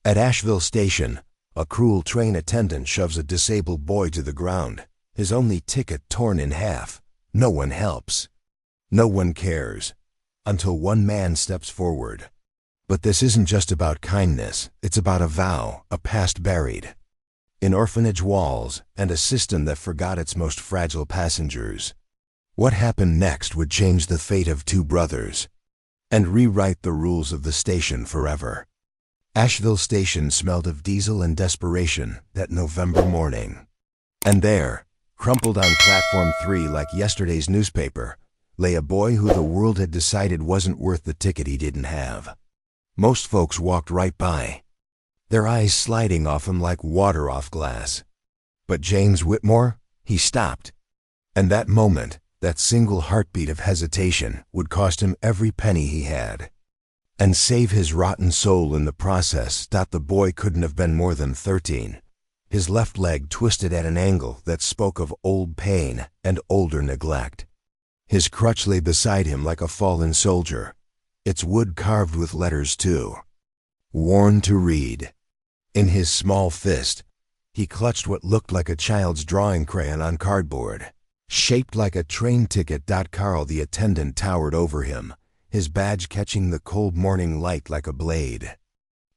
At Asheville Station, a cruel train attendant shoves a disabled boy to the ground, his only ticket torn in half. No one helps. No one cares. Until one man steps forward. But this isn't just about kindness, it's about a vow, a past buried in orphanage walls, and a system that forgot its most fragile passengers. What happened next would change the fate of two brothers and rewrite the rules of the station forever. Asheville Station smelled of diesel and desperation that November morning. And there, crumpled on platform 3 like yesterday's newspaper, lay a boy who the world had decided wasn't worth the ticket he didn't have. Most folks walked right by, their eyes sliding off him like water off glass. But James Whitmore, he stopped. And that moment, that single heartbeat of hesitation, would cost him every penny he had. And save his rotten soul in the process. The boy couldn't have been more than 13. His left leg twisted at an angle that spoke of old pain and older neglect. His crutch lay beside him like a fallen soldier, its wood carved with letters too. Worn to read. In his small fist, he clutched what looked like a child's drawing crayon on cardboard, shaped like a train ticket. Carl the attendant towered over him, his badge catching the cold morning light like a blade.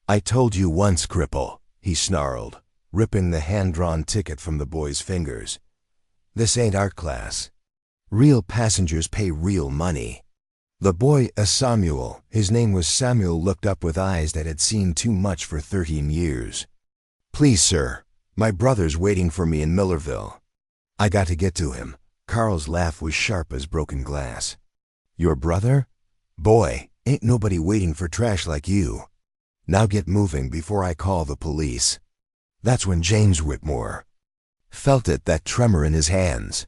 "I told you once, cripple," he snarled, ripping the hand-drawn ticket from the boy's fingers. "This ain't art class. Real passengers pay real money." The boy, Samuel, his name was Samuel, looked up with eyes that had seen too much for 13 years. "Please, sir, my brother's waiting for me in Millerville. I got to get to him." Carl's laugh was sharp as broken glass. "Your brother? Boy, ain't nobody waiting for trash like you. Now get moving before I call the police." That's when James Whitmore felt it, that tremor in his hands.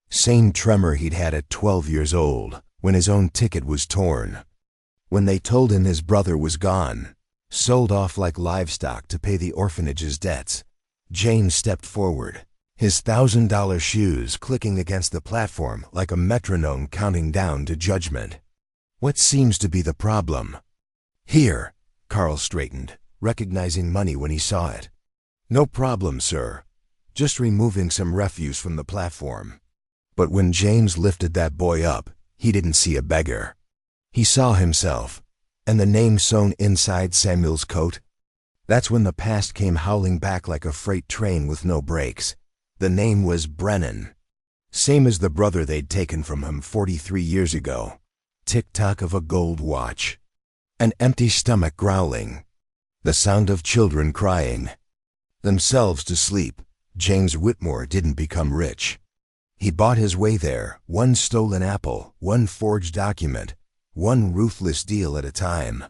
Same tremor he'd had at 12 years old, when his own ticket was torn. When they told him his brother was gone, sold off like livestock to pay the orphanage's debts. James stepped forward, his $1,000 shoes clicking against the platform like a metronome counting down to judgment. "What seems to be the problem?" "Here," Carl straightened, recognizing money when he saw it. "No problem, sir. Just removing some refuse from the platform." But when James lifted that boy up, he didn't see a beggar. He saw himself, and the name sewn inside Samuel's coat. That's when the past came howling back like a freight train with no brakes. The name was Brennan. Same as the brother they'd taken from him 43 years ago. Tick-tock of a gold watch. An empty stomach growling. The sound of children crying themselves to sleep. James Whitmore didn't become rich. He bought his way there, one stolen apple, one forged document, one ruthless deal at a time.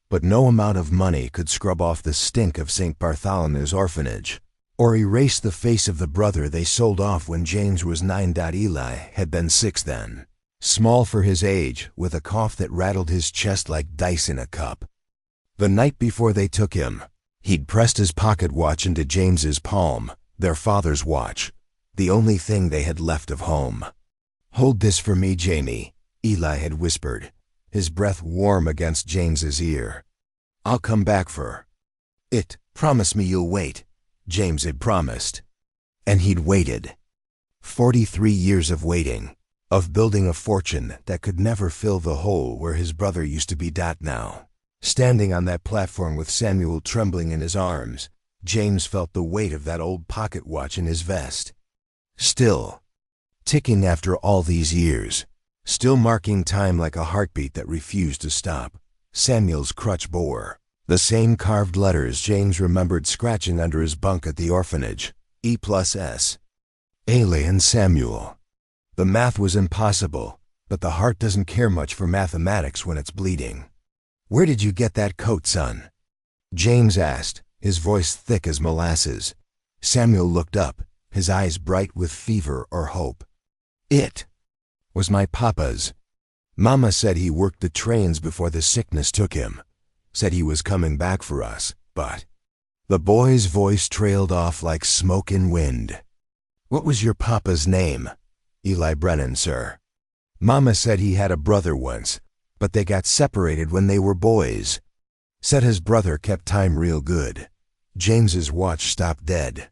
But no amount of money could scrub off the stink of St. Bartholomew's orphanage, or erase the face of the brother they sold off when James was 9. Eli had been 6 then, small for his age, with a cough that rattled his chest like dice in a cup. The night before they took him, he'd pressed his pocket watch into James's palm, their father's watch, the only thing they had left of home. "Hold this for me, Jamie," Eli had whispered, his breath warm against James's ear. "I'll come back for it. Promise me you'll wait," James had promised. And he'd waited. 43 years of waiting, of building a fortune that could never fill the hole where his brother used to be. Now, standing on that platform with Samuel trembling in his arms, James felt the weight of that old pocket watch in his vest. Still ticking after all these years, still marking time like a heartbeat that refused to stop. Samuel's crutch bore the same carved letters James remembered scratching under his bunk at the orphanage, E+S. Alien Samuel. The math was impossible, but the heart doesn't care much for mathematics when it's bleeding. "Where did you get that coat, son?" James asked, his voice thick as molasses. Samuel looked up, his eyes bright with fever or hope. "It was my papa's. Mama said he worked the trains before the sickness took him. Said he was coming back for us, but..." The boy's voice trailed off like smoke in wind. "What was your papa's name?" "Eli Brennan, sir. Mama said he had a brother once, but they got separated when they were boys." Said his brother kept time real good. James's watch stopped dead.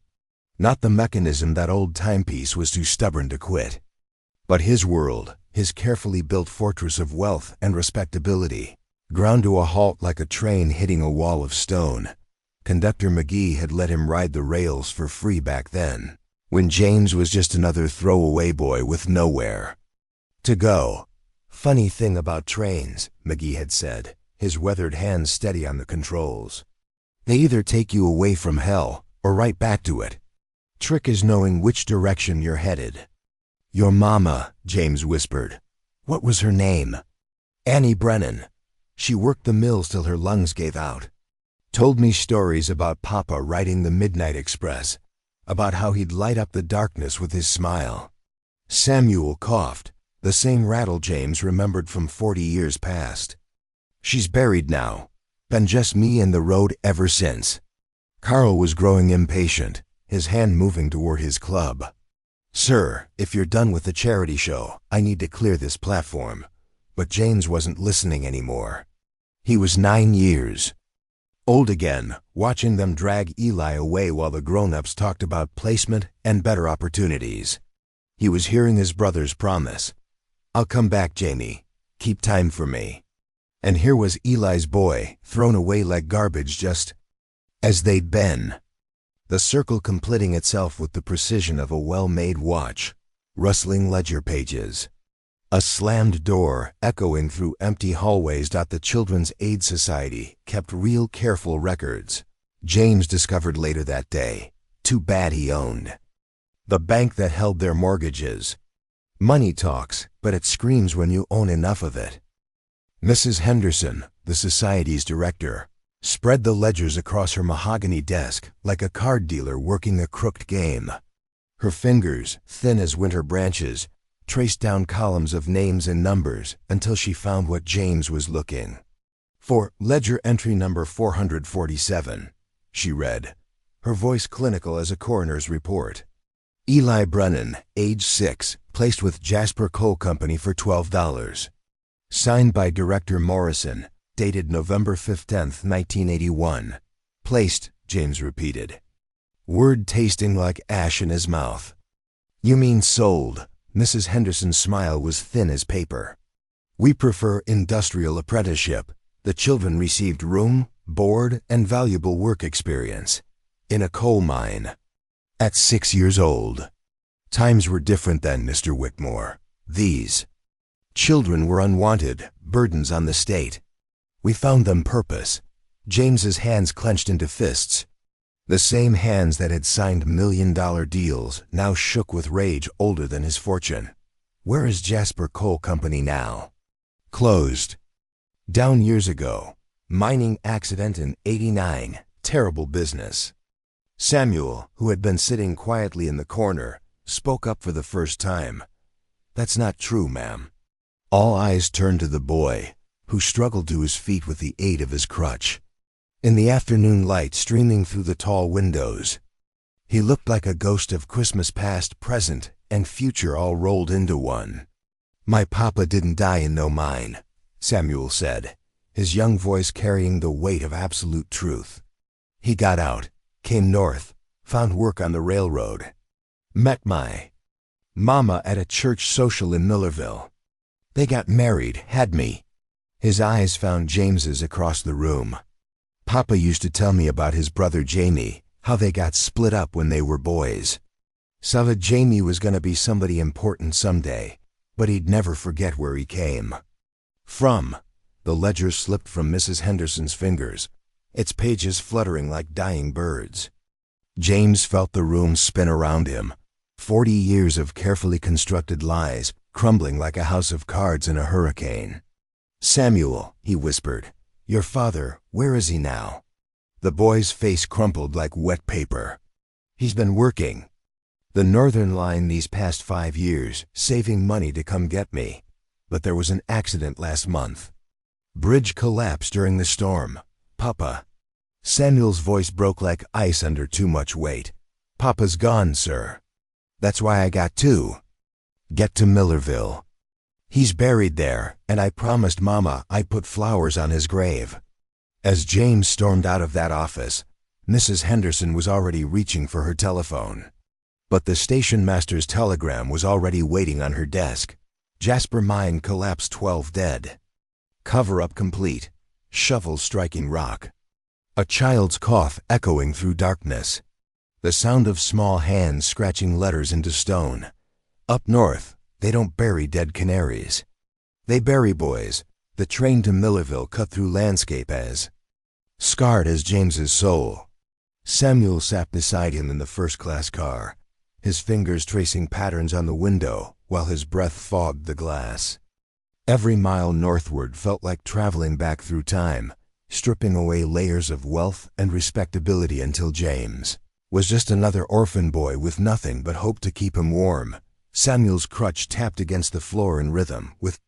Not the mechanism, that old timepiece was too stubborn to quit. But his world, his carefully built fortress of wealth and respectability, ground to a halt like a train hitting a wall of stone. Conductor McGee had let him ride the rails for free back then, when James was just another throwaway boy with nowhere to go. Funny thing about trains, McGee had said, his weathered hands steady on the controls. They either take you away from hell or right back to it. Trick is knowing which direction you're headed. Your mama, James whispered. What was her name? Annie Brennan. She worked the mills till her lungs gave out. Told me stories about Papa riding the Midnight Express, about how he'd light up the darkness with his smile. Samuel coughed, the same rattle James remembered from 40 years past. She's buried now. Been just me and the road ever since. Carl was growing impatient, his hand moving toward his club. Sir, if you're done with the charity show, I need to clear this platform. But James wasn't listening anymore. He was 9 years old again, watching them drag Eli away while the grown-ups talked about placement and better opportunities. He was hearing his brother's promise. I'll come back, Jamie. Keep time for me. And here was Eli's boy, thrown away like garbage just as they'd been. The circle completing itself with the precision of a well-made watch. Rustling ledger pages. A slammed door echoing through empty hallways. The Children's Aid Society kept real careful records. James discovered later that day. Too bad he owned the bank that held their mortgages. Money talks, but it screams when you own enough of it. Mrs. Henderson, the society's director, spread the ledgers across her mahogany desk like a card dealer working a crooked game. Her fingers, thin as winter branches, traced down columns of names and numbers until she found what James was looking for. Ledger entry number 447, she read, her voice clinical as a coroner's report. Eli Brennan, age 6, placed with Jasper Coal Company for $12. Signed by Director Morrison, dated November 15, 1981. Placed, James repeated, word tasting like ash in his mouth. You mean sold? Mrs. Henderson's smile was thin as paper. We prefer industrial apprenticeship. The children received room, board, and valuable work experience in a coal mine. At 6 years old. Times were different then, Mr. Wickmore. These children were unwanted, burdens on the state. We found them purpose. James's hands clenched into fists. The same hands that had signed million-dollar deals now shook with rage older than his fortune. Where is Jasper Coal Company now? Closed. Down years ago. Mining accident in '89. Terrible business. Samuel, who had been sitting quietly in the corner, spoke up for the first time. That's not true, ma'am. All eyes turned to the boy, who struggled to his feet with the aid of his crutch. In the afternoon light streaming through the tall windows, he looked like a ghost of Christmas past, present, and future all rolled into one. My papa didn't die in no mine, Samuel said, his young voice carrying the weight of absolute truth. He got out, came north, found work on the railroad. Met my mama at a church social in Millerville. They got married, had me. His eyes found James's across the room. Papa used to tell me about his brother Jamie, how they got split up when they were boys. Saw that Jamie was gonna be somebody important someday, but he'd never forget where he came from. The ledger slipped from Mrs. Henderson's fingers, its pages fluttering like dying birds. James felt the room spin around him. 40 years of carefully constructed lies, crumbling like a house of cards in a hurricane. Samuel, he whispered, your father, where is he now? The boy's face crumpled like wet paper. He's been working the Northern Line these past 5 years, saving money to come get me. But there was an accident last month. Bridge collapsed during the storm. Papa. Samuel's voice broke like ice under too much weight. Papa's gone, sir. That's why I got to get to Millerville. He's buried there, and I promised Mama I'd put flowers on his grave. As James stormed out of that office, Mrs. Henderson was already reaching for her telephone. But the station master's telegram was already waiting on her desk. Jasper mine collapsed 12 dead. Cover-up complete. Shovel striking rock. A child's cough echoing through darkness. The sound of small hands scratching letters into stone. Up north, they don't bury dead canaries. They bury boys. The train to Millerville cut through landscape as scarred as James's soul. Samuel sat beside him in the first-class car, his fingers tracing patterns on the window while his breath fogged the glass. Every mile northward felt like traveling back through time, stripping away layers of wealth and respectability until James was just another orphan boy with nothing but hope to keep him warm. Samuel's crutch tapped against the floor in rhythm, with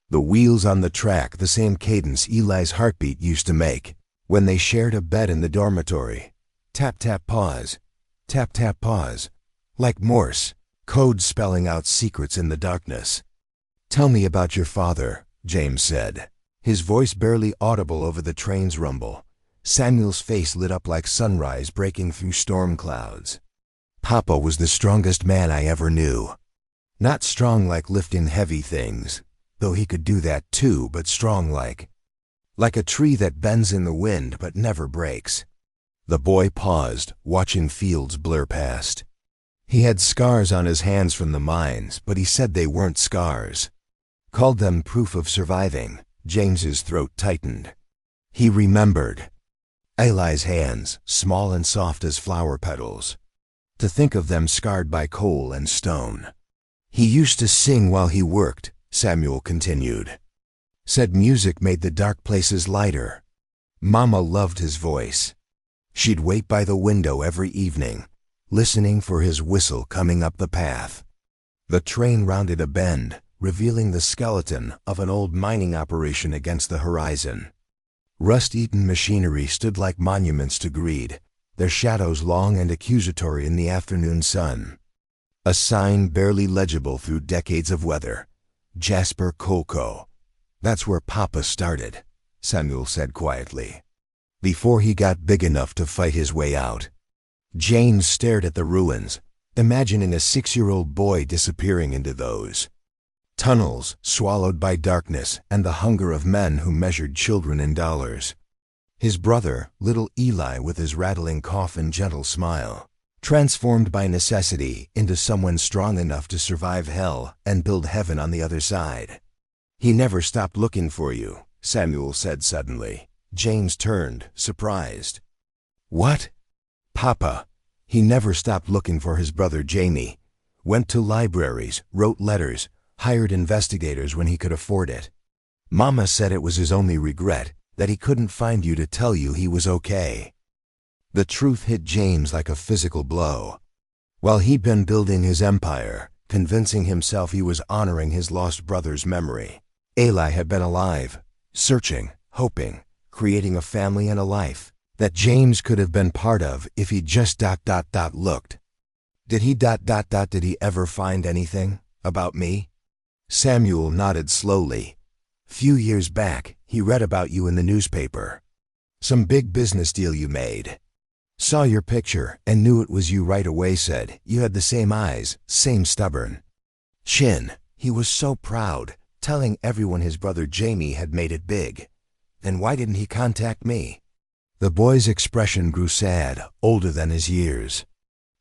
the wheels on the track the same cadence Eli's heartbeat used to make when they shared a bed in the dormitory. Tap, tap, pause. Tap, tap, pause. Like Morse, code spelling out secrets in the darkness. "Tell me about your father," James said, his voice barely audible over the train's rumble. Samuel's face lit up like sunrise breaking through storm clouds. "Papa was the strongest man I ever knew. Not strong like lifting heavy things, though he could do that too, but strong like a tree that bends in the wind but never breaks." The boy paused, watching fields blur past. He had scars on his hands from the mines, but he said they weren't scars. Called them proof of surviving. James's throat tightened. He remembered Eli's hands, small and soft as flower petals. To think of them scarred by coal and stone. "He used to sing while he worked," Samuel continued. "Said music made the dark places lighter. Mama loved his voice. She'd wait by the window every evening, listening for his whistle coming up the path." The train rounded a bend, revealing the skeleton of an old mining operation against the horizon. Rust-eaten machinery stood like monuments to greed, their shadows long and accusatory in the afternoon sun. A sign barely legible through decades of weather. Jasper Coal Co. "That's where Papa started," Samuel said quietly, "before he got big enough to fight his way out." James stared at the ruins, imagining a 6-year-old boy disappearing into those tunnels, swallowed by darkness and the hunger of men who measured children in dollars. His brother, little Eli, with his rattling cough and gentle smile, transformed by necessity into someone strong enough to survive hell and build heaven on the other side. "He never stopped looking for you," Samuel said suddenly. James turned, surprised. "What?" "Papa. He never stopped looking for his brother Jamie. Went to libraries, wrote letters, hired investigators when he could afford it. Mama said it was his only regret, that he couldn't find you to tell you he was okay." The truth hit James like a physical blow. While he'd been building his empire, convincing himself he was honoring his lost brother's memory, Eli had been alive, searching, hoping, creating a family and a life that James could have been part of if he just looked. Did he ever find anything about me?" Samuel nodded slowly. "Few years back, he read about you in the newspaper. Some big business deal you made. Saw your picture and knew it was you right away. Said you had the same eyes, same stubborn chin. He was so proud, telling everyone his brother Jamie had made it big. Then why didn't he contact me?" The boy's expression grew sad, older than his years.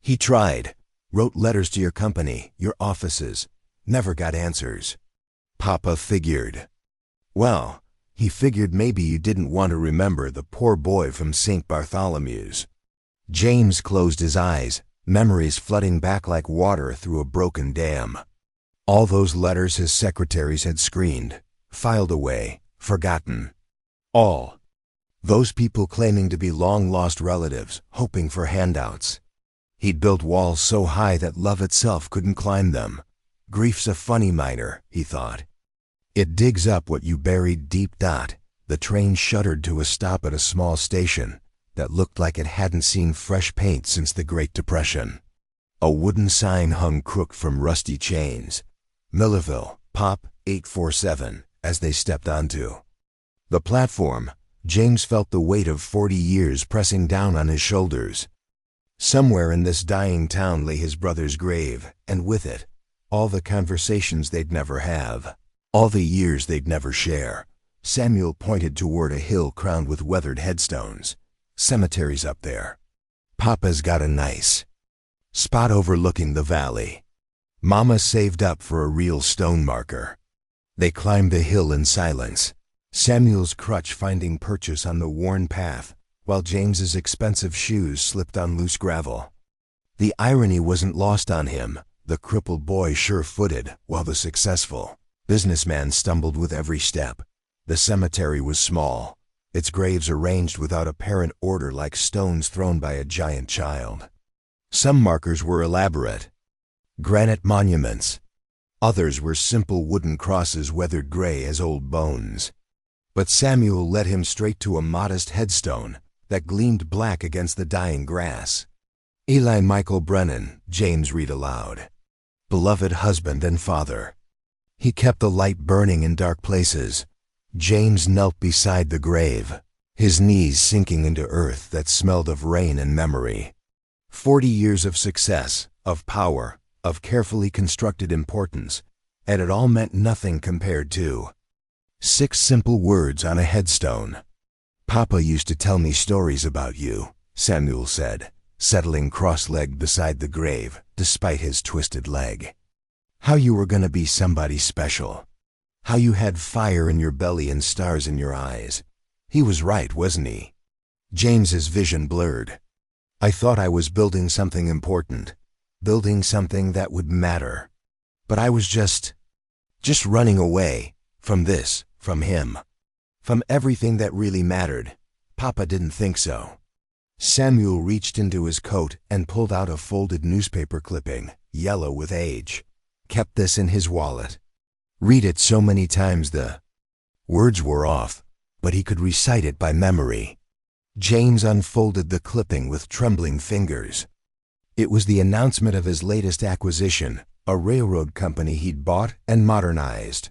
"He tried. Wrote letters to your company, your offices. Never got answers. Papa figured. Well, he figured maybe you didn't want to remember the poor boy from St. Bartholomew's." James closed his eyes, memories flooding back like water through a broken dam. All those letters his secretaries had screened, filed away, forgotten. All. Those people claiming to be long-lost relatives, hoping for handouts. He'd built walls so high that love itself couldn't climb them. Grief's a funny miner, he thought. It digs up what you buried deep. The train shuddered to a stop at a small station that looked like it hadn't seen fresh paint since the Great Depression. A wooden sign hung crooked from rusty chains. Millerville, Pop 847, as they stepped onto the platform. James felt the weight of 40 years pressing down on his shoulders. Somewhere in this dying town lay his brother's grave, and with it, all the conversations they'd never have, all the years they'd never share. Samuel pointed toward a hill crowned with weathered headstones. Cemetery's up there. Papa's got a nice spot overlooking the valley. Mama saved up for a real stone marker. They climbed the hill in silence, Samuel's crutch finding purchase on the worn path, while James's expensive shoes slipped on loose gravel. The irony wasn't lost on him, the crippled boy sure-footed, while the successful businessman stumbled with every step. The cemetery was small, its graves arranged without apparent order like stones thrown by a giant child. Some markers were elaborate, granite monuments. Others were simple wooden crosses weathered gray as old bones. But Samuel led him straight to a modest headstone that gleamed black against the dying grass. Eli Michael Brennan, James read aloud. Beloved husband and father. He kept the light burning in dark places. James knelt beside the grave, his knees sinking into earth that smelled of rain and memory. 40 years of success, of power, of carefully constructed importance, and it all meant nothing compared to 6 simple words on a headstone. Papa used to tell me stories about you, Samuel said, settling cross-legged beside the grave, despite his twisted leg. How you were going to be somebody special. How you had fire in your belly and stars in your eyes. He was right, wasn't he? James's vision blurred. I thought I was building something important, building something that would matter. But I was just running away from this, from him, from everything that really mattered. Papa didn't think so. Samuel reached into his coat and pulled out a folded newspaper clipping, yellow with age. Kept this in his wallet. Read it so many times the words were off, but he could recite it by memory. James unfolded the clipping with trembling fingers. It was the announcement of his latest acquisition, a railroad company he'd bought and modernized.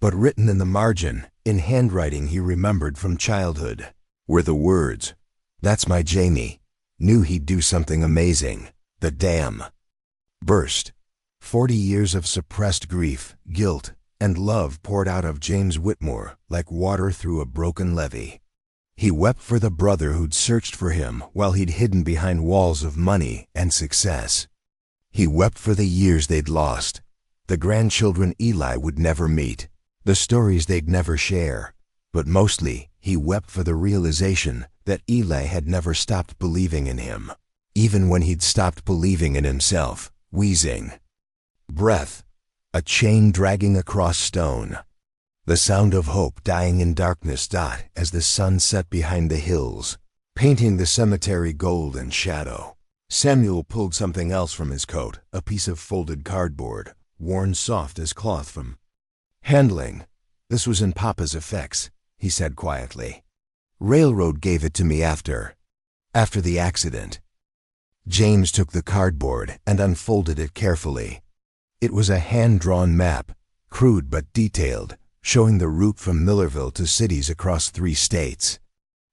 But written in the margin, in handwriting he remembered from childhood, were the words, "That's my Jamie. Knew he'd do something amazing. The dam." Burst. 40 years of suppressed grief, guilt, and love poured out of James Whitmore like water through a broken levee. He wept for the brother who'd searched for him while he'd hidden behind walls of money and success. He wept for the years they'd lost, the grandchildren Eli would never meet, the stories they'd never share. But mostly, he wept for the realization that Eli had never stopped believing in him, even when he'd stopped believing in himself. Wheezing. Breath. A chain dragging across stone. The sound of hope dying in darkness. As the sun set behind the hills, painting the cemetery gold and shadow. Samuel pulled something else from his coat, a piece of folded cardboard, worn soft as cloth from handling. This was in Papa's effects, he said quietly. Railroad gave it to me after the accident. James took the cardboard and unfolded it carefully. It was a hand-drawn map, crude but detailed, showing the route from Millerville to cities across 3 states.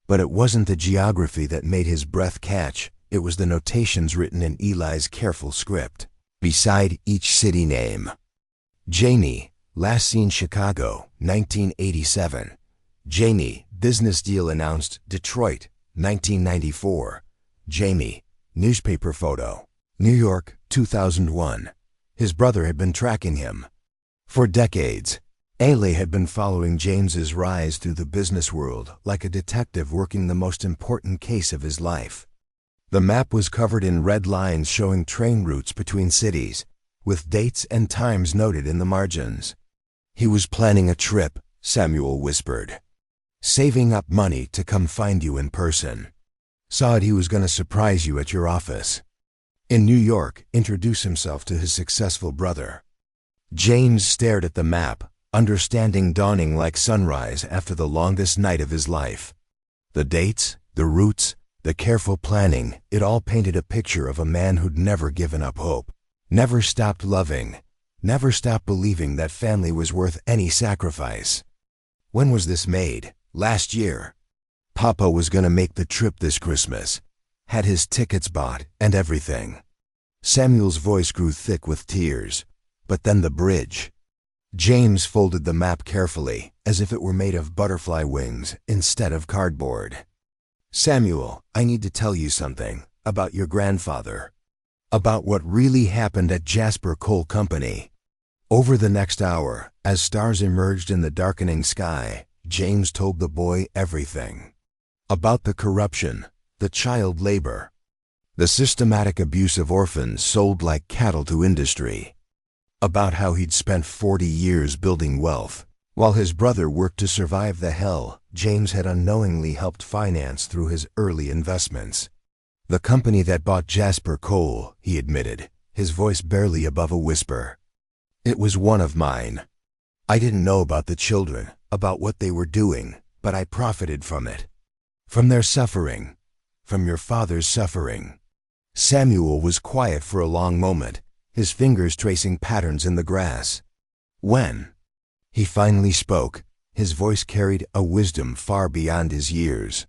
But it wasn't the geography that made his breath catch, it was the notations written in Eli's careful script, beside each city name. Jamie, last seen Chicago, 1987. Jamie, business deal announced, Detroit, 1994. Jamie, newspaper photo, New York, 2001. His brother had been tracking him. For decades, Eli had been following James's rise through the business world like a detective working the most important case of his life. The map was covered in red lines showing train routes between cities, with dates and times noted in the margins. He was planning a trip, Samuel whispered. Saving up money to come find you in person. Saw it he was going to surprise you at your office. In New York, introduce himself to his successful brother. James stared at the map, understanding dawning like sunrise after the longest night of his life. The dates, the routes, the careful planning, it all painted a picture of a man who'd never given up hope, never stopped loving, never stopped believing that family was worth any sacrifice. When was this made? Last year. Papa was gonna make the trip this Christmas. Had his tickets bought and everything. Samuel's voice grew thick with tears. But then the bridge. James folded the map carefully, as if it were made of butterfly wings instead of cardboard. Samuel, I need to tell you something about your grandfather. About what really happened at Jasper Coal Company. Over the next hour, as stars emerged in the darkening sky, James told the boy everything. About the corruption, the child labor, the systematic abuse of orphans sold like cattle to industry. About how he'd spent 40 years building wealth, while his brother worked to survive the hell James had unknowingly helped finance through his early investments. The company that bought Jasper Coal, he admitted, his voice barely above a whisper. It was one of mine. I didn't know about the children, about what they were doing, but I profited from it. From their suffering. From your father's suffering. Samuel was quiet for a long moment, his fingers tracing patterns in the grass. When he finally spoke, his voice carried a wisdom far beyond his years.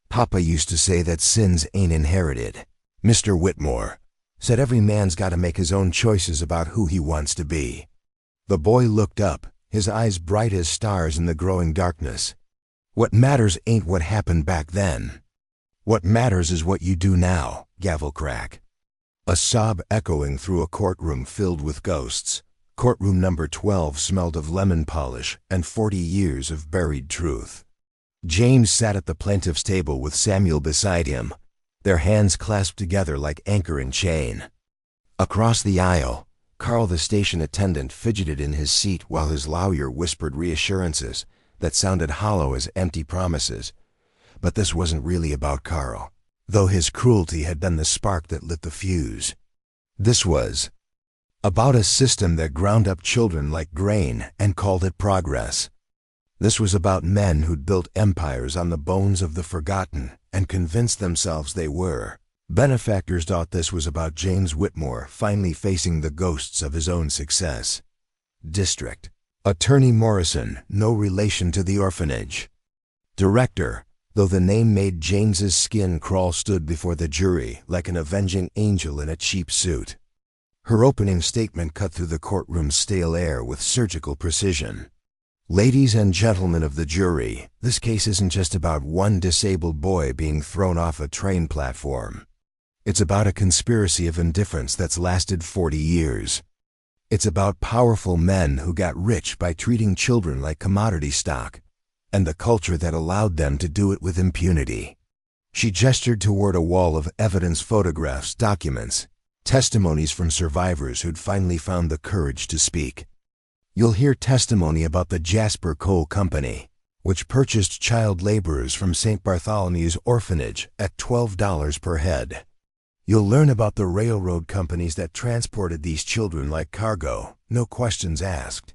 Papa used to say that sins ain't inherited. Mr. Whitmore said every man's got to make his own choices about who he wants to be. The boy looked up, his eyes bright as stars in the growing darkness. What matters ain't what happened back then. What matters is what you do now, gavel crack. A sob echoing through a courtroom filled with ghosts. Courtroom number 12 smelled of lemon polish and 40 years of buried truth. James sat at the plaintiff's table with Samuel beside him, their hands clasped together like anchor and chain. Across the aisle, Carl the station attendant fidgeted in his seat while his lawyer whispered reassurances that sounded hollow as empty promises. But this wasn't really about Carl, though his cruelty had been the spark that lit the fuse. This was about a system that ground up children like grain and called it progress. This was about men who'd built empires on the bones of the forgotten and convinced themselves they were. Benefactors thought this was about James Whitmore finally facing the ghosts of his own success. District Attorney Morrison, no relation to the orphanage. Director, though the name made James's skin crawl, stood before the jury like an avenging angel in a cheap suit. Her opening statement cut through the courtroom's stale air with surgical precision. Ladies and gentlemen of the jury, this case isn't just about one disabled boy being thrown off a train platform. It's about a conspiracy of indifference that's lasted 40 years. It's about powerful men who got rich by treating children like commodity stock, and the culture that allowed them to do it with impunity. She gestured toward a wall of evidence, photographs, documents, testimonies from survivors who'd finally found the courage to speak. You'll hear testimony about the Jasper Coal Company, which purchased child laborers from St. Bartholomew's orphanage at $12 per head. You'll learn about the railroad companies that transported these children like cargo, no questions asked.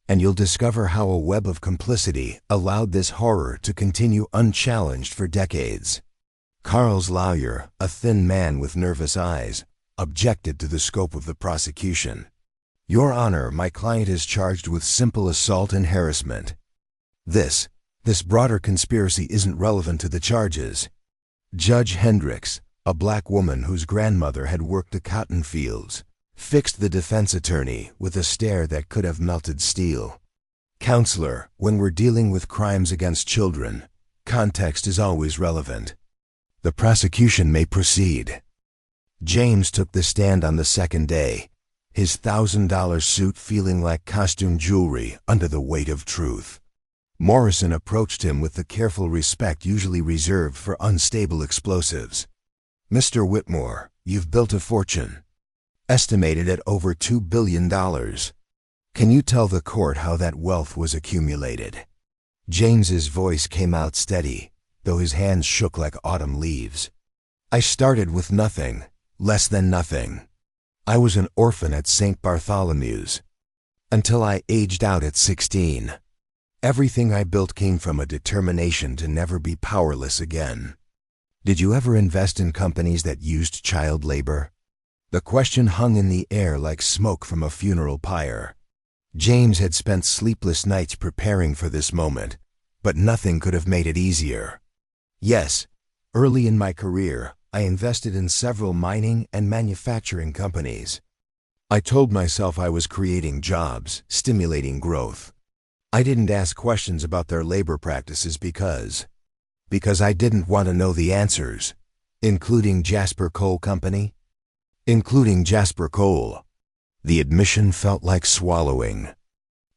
And you'll discover how a web of complicity allowed this horror to continue unchallenged for decades. Carl's lawyer, a thin man with nervous eyes, objected to the scope of the prosecution. Your Honor, my client is charged with simple assault and harassment. This broader conspiracy isn't relevant to the charges. Judge Hendricks, a black woman whose grandmother had worked the cotton fields, fixed the defense attorney with a stare that could have melted steel. Counselor, when we're dealing with crimes against children, context is always relevant. The prosecution may proceed. James took the stand on the second day, his $1,000 suit feeling like costume jewelry under the weight of truth. Morrison approached him with the careful respect usually reserved for unstable explosives. Mr. Whitmore, you've built a fortune, estimated at over $2 billion. Can you tell the court how that wealth was accumulated? James's voice came out steady, though his hands shook like autumn leaves. I started with nothing, less than nothing. I was an orphan at St. Bartholomew's, until I aged out at 16. Everything I built came from a determination to never be powerless again. Did you ever invest in companies that used child labor? The question hung in the air like smoke from a funeral pyre. James had spent sleepless nights preparing for this moment, but nothing could have made it easier. Yes, early in my career, I invested in several mining and manufacturing companies. I told myself I was creating jobs, stimulating growth. I didn't ask questions about their labor practices because I didn't want to know the answers, including Jasper Coal Company. Including Jasper Coal. The admission felt like swallowing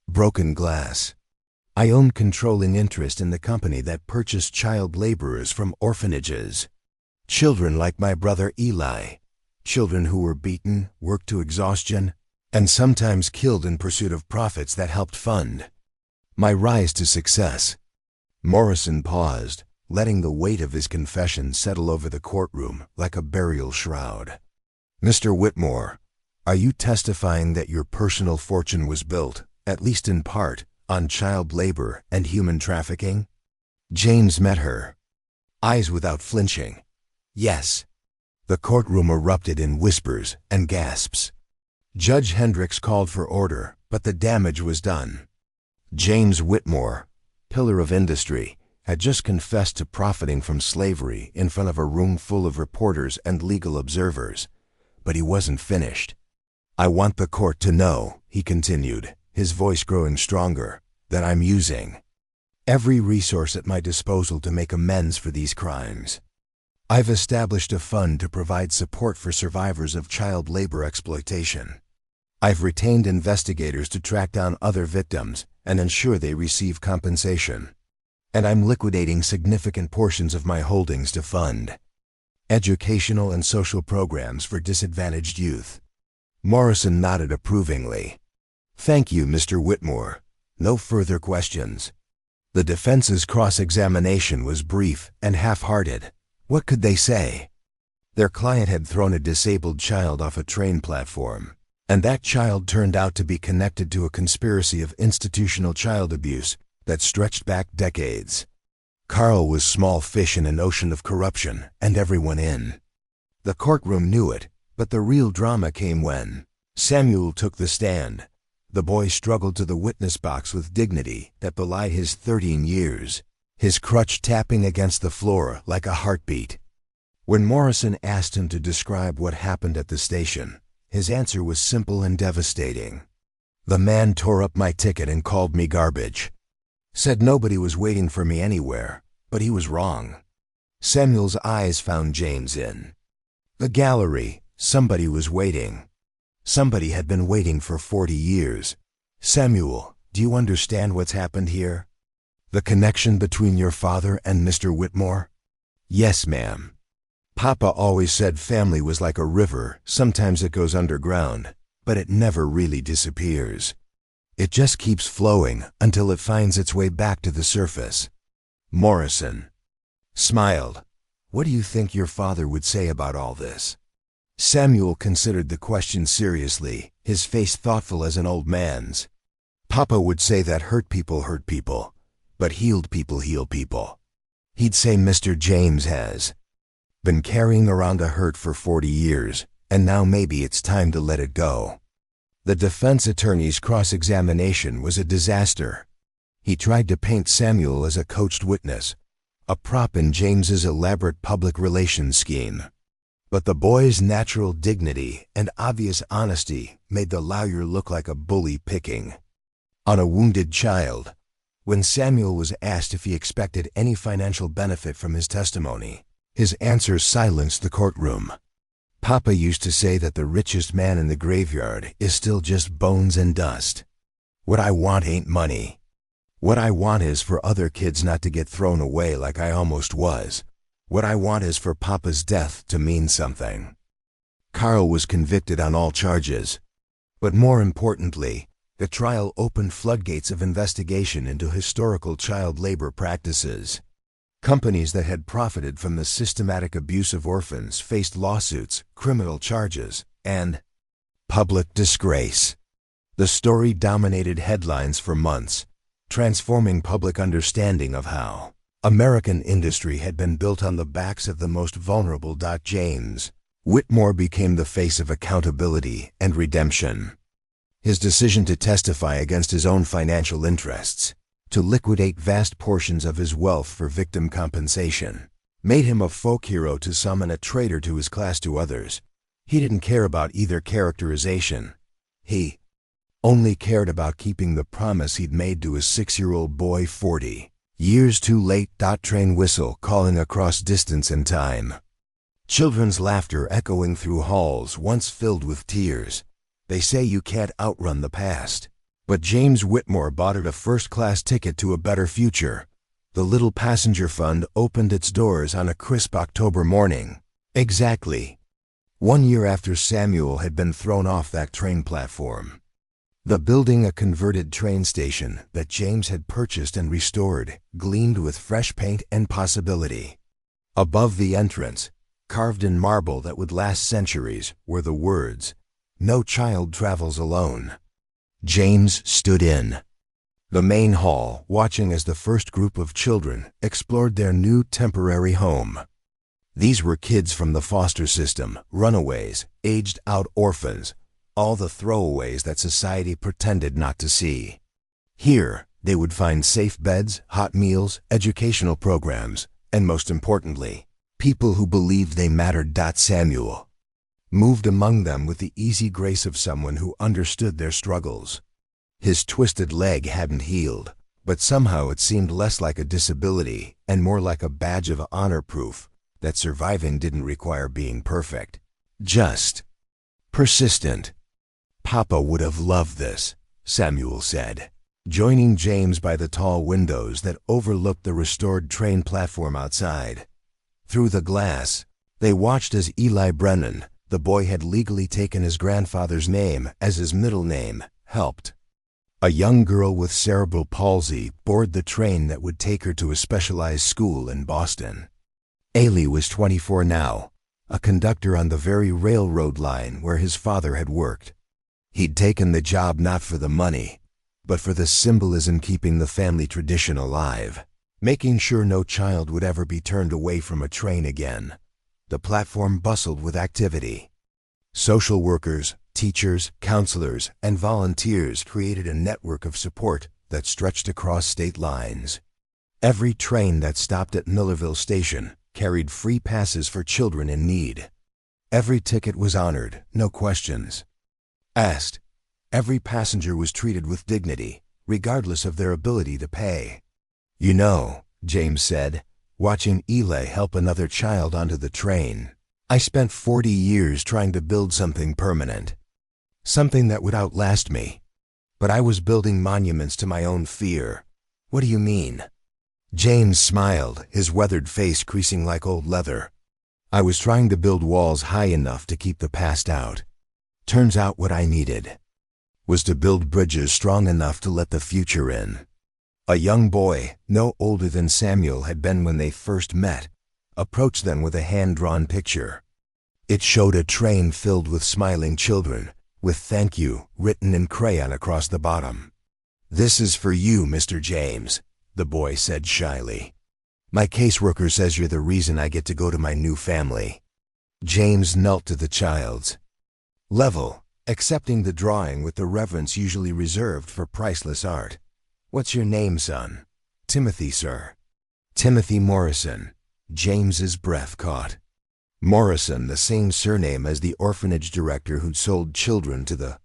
broken glass. I owned controlling interest in the company that purchased child laborers from orphanages. Children like my brother Eli. Children who were beaten, worked to exhaustion, and sometimes killed in pursuit of profits that helped fund my rise to success. Morrison paused, letting the weight of his confession settle over the courtroom like a burial shroud. Mr. Whitmore, are you testifying that your personal fortune was built, at least in part, on child labor and human trafficking? James met her eyes without flinching. Yes. The courtroom erupted in whispers and gasps. Judge Hendricks called for order, but the damage was done. James Whitmore, pillar of industry, had just confessed to profiting from slavery in front of a room full of reporters and legal observers. But he wasn't finished. I want the court to know, he continued, his voice growing stronger, that I'm using every resource at my disposal to make amends for these crimes. I've established a fund to provide support for survivors of child labor exploitation. I've retained investigators to track down other victims and ensure they receive compensation. And I'm liquidating significant portions of my holdings to fund educational and social programs for disadvantaged youth. Morrison nodded approvingly. Thank you, Mr. Whitmore. No further questions. The defense's cross-examination was brief and half-hearted. What could they say? Their client had thrown a disabled child off a train platform, and that child turned out to be connected to a conspiracy of institutional child abuse that stretched back decades. Carl was small fish in an ocean of corruption, and everyone in the courtroom knew it, but the real drama came when Samuel took the stand. The boy struggled to the witness box with dignity that belied his 13 years. His crutch tapping against the floor like a heartbeat. When Morrison asked him to describe what happened at the station, his answer was simple and devastating. The man tore up my ticket and called me garbage. Said nobody was waiting for me anywhere, but he was wrong. Samuel's eyes found James in the gallery. Somebody was waiting. Somebody had been waiting for 40 years. Samuel, do you understand what's happened here? The connection between your father and Mr. Whitmore? Yes, ma'am. Papa always said family was like a river. Sometimes it goes underground, but it never really disappears. It just keeps flowing until it finds its way back to the surface. Morrison smiled. What do you think your father would say about all this? Samuel considered the question seriously, his face thoughtful as an old man's. Papa would say that hurt people, but healed people heal people. He'd say Mr. James has been carrying around a hurt for 40 years, and now maybe it's time to let it go. The defense attorney's cross-examination was a disaster. He tried to paint Samuel as a coached witness, a prop in James's elaborate public relations scheme. But the boy's natural dignity and obvious honesty made the lawyer look like a bully picking on a wounded child. When Samuel was asked if he expected any financial benefit from his testimony, his answer silenced the courtroom. Papa used to say that the richest man in the graveyard is still just bones and dust. What I want ain't money. What I want is for other kids not to get thrown away like I almost was. What I want is for Papa's death to mean something. Carl was convicted on all charges. But more importantly, the trial opened floodgates of investigation into historical child labor practices. Companies that had profited from the systematic abuse of orphans faced lawsuits, criminal charges, and public disgrace. The story dominated headlines for months, transforming public understanding of how American industry had been built on the backs of the most vulnerable. James Whitmore became the face of accountability and redemption. His decision to testify against his own financial interests, to liquidate vast portions of his wealth for victim compensation, made him a folk hero to some and a traitor to his class to others. He didn't care about either characterization. He only cared about keeping the promise he'd made to his 6-year-old boy 40 years too late. Train whistle calling across distance and time. Children's laughter echoing through halls once filled with tears. They say you can't outrun the past. But James Whitmore bought it a first-class ticket to a better future. The little passenger fund opened its doors on a crisp October morning. Exactly 1 year after Samuel had been thrown off that train platform. The building, a converted train station that James had purchased and restored, gleamed with fresh paint and possibility. Above the entrance, carved in marble that would last centuries, were the words, "No child travels alone." James stood in the main hall, watching as the first group of children explored their new temporary home. These were kids from the foster system, runaways, aged-out orphans, all the throwaways that society pretended not to see. Here, they would find safe beds, hot meals, educational programs, and most importantly, people who believed they mattered. Samuel moved among them with the easy grace of someone who understood their struggles. His twisted leg hadn't healed, but somehow it seemed less like a disability and more like a badge of honor, proof that surviving didn't require being perfect, just persistent. "Papa would have loved this," Samuel said, joining James by the tall windows that overlooked the restored train platform outside. Through the glass, they watched as Eli Brennan, the boy had legally taken his grandfather's name as his middle name, helped. A young girl with cerebral palsy boarded the train that would take her to a specialized school in Boston. Ailey was 24 now, a conductor on the very railroad line where his father had worked. He'd taken the job not for the money, but for the symbolism, keeping the family tradition alive, making sure no child would ever be turned away from a train again. The platform bustled with activity. Social workers, teachers, counselors, and volunteers created a network of support that stretched across state lines. Every train that stopped at Millerville Station carried free passes for children in need. Every ticket was honored, no questions asked. Every passenger was treated with dignity, regardless of their ability to pay. "You know," James said, watching Eli help another child onto the train, "I spent 40 years trying to build something permanent, something that would outlast me. But I was building monuments to my own fear." "What do you mean?" James smiled, his weathered face creasing like old leather. "I was trying to build walls high enough to keep the past out. Turns out what I needed was to build bridges strong enough to let the future in." A young boy, no older than Samuel had been when they first met, approached them with a hand-drawn picture. It showed a train filled with smiling children, with "Thank you" written in crayon across the bottom. "This is for you, Mr. James," the boy said shyly. "My caseworker says you're the reason I get to go to my new family." James knelt to the child's level, accepting the drawing with the reverence usually reserved for priceless art. "What's your name, son?" "Timothy, sir." "Timothy Morrison." James's breath caught. Morrison, the same surname as the orphanage director who'd sold children to the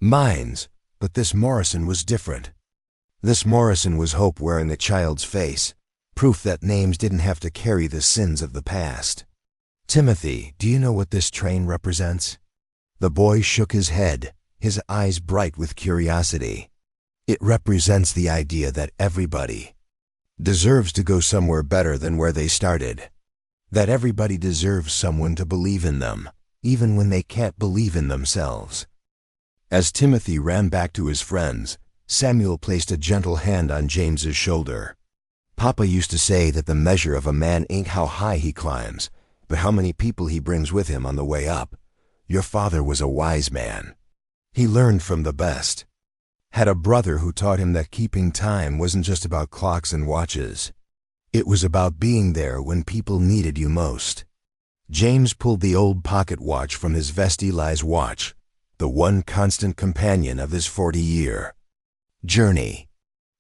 mines, but this Morrison was different. This Morrison was hope wearing the child's face, proof that names didn't have to carry the sins of the past. "Timothy, do you know what this train represents?" The boy shook his head, his eyes bright with curiosity. "It represents the idea that everybody deserves to go somewhere better than where they started. That everybody deserves someone to believe in them, even when they can't believe in themselves." As Timothy ran back to his friends, Samuel placed a gentle hand on James's shoulder. "Papa used to say that the measure of a man ain't how high he climbs, but how many people he brings with him on the way up. Your father was a wise man. He learned from the best. Had a brother who taught him that keeping time wasn't just about clocks and watches. It was about being there when people needed you most." James pulled the old pocket watch from his vest. Eli's watch, the one constant companion of his 40-year journey.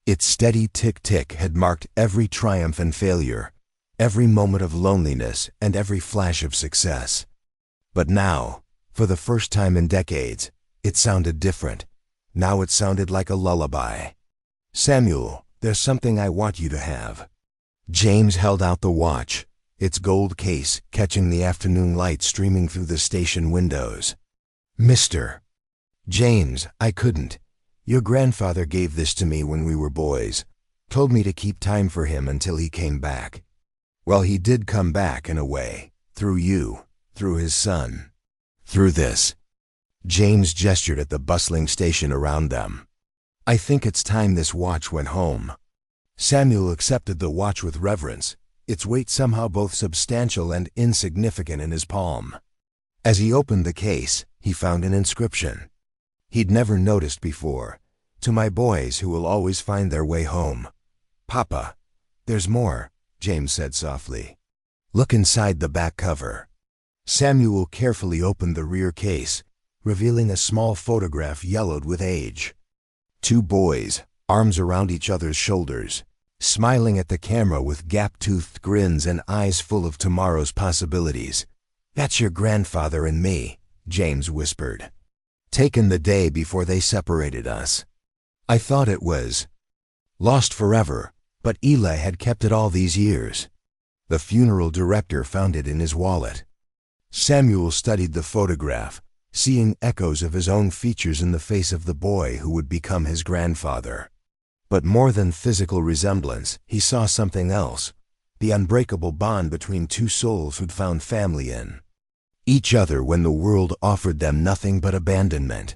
Its steady tick-tick had marked every triumph and failure, every moment of loneliness and every flash of success. But now, for the first time in decades, it sounded different. Now it sounded like a lullaby. "Samuel, there's something I want you to have." James held out the watch, its gold case catching the afternoon light streaming through the station windows. "Mr. James, I couldn't. Your grandfather gave this to me when we were boys. Told me to keep time for him until he came back. Well, he did come back in a way. Through you. Through his son. Through this." James gestured at the bustling station around them. "I think it's time this watch went home." Samuel accepted the watch with reverence, its weight somehow both substantial and insignificant in his palm. As he opened the case, he found an inscription he'd never noticed before. "To my boys who will always find their way home." "Papa, there's more," James said softly. "Look inside the back cover." Samuel carefully opened the rear case, revealing a small photograph yellowed with age. Two boys, arms around each other's shoulders, smiling at the camera with gap-toothed grins and eyes full of tomorrow's possibilities. "That's your grandfather and me," James whispered. "Taken the day before they separated us. I thought it was lost forever, but Eli had kept it all these years." The funeral director found it in his wallet. Samuel studied the photograph, seeing echoes of his own features in the face of the boy who would become his grandfather. But more than physical resemblance, he saw something else, the unbreakable bond between two souls who'd found family in each other when the world offered them nothing but abandonment.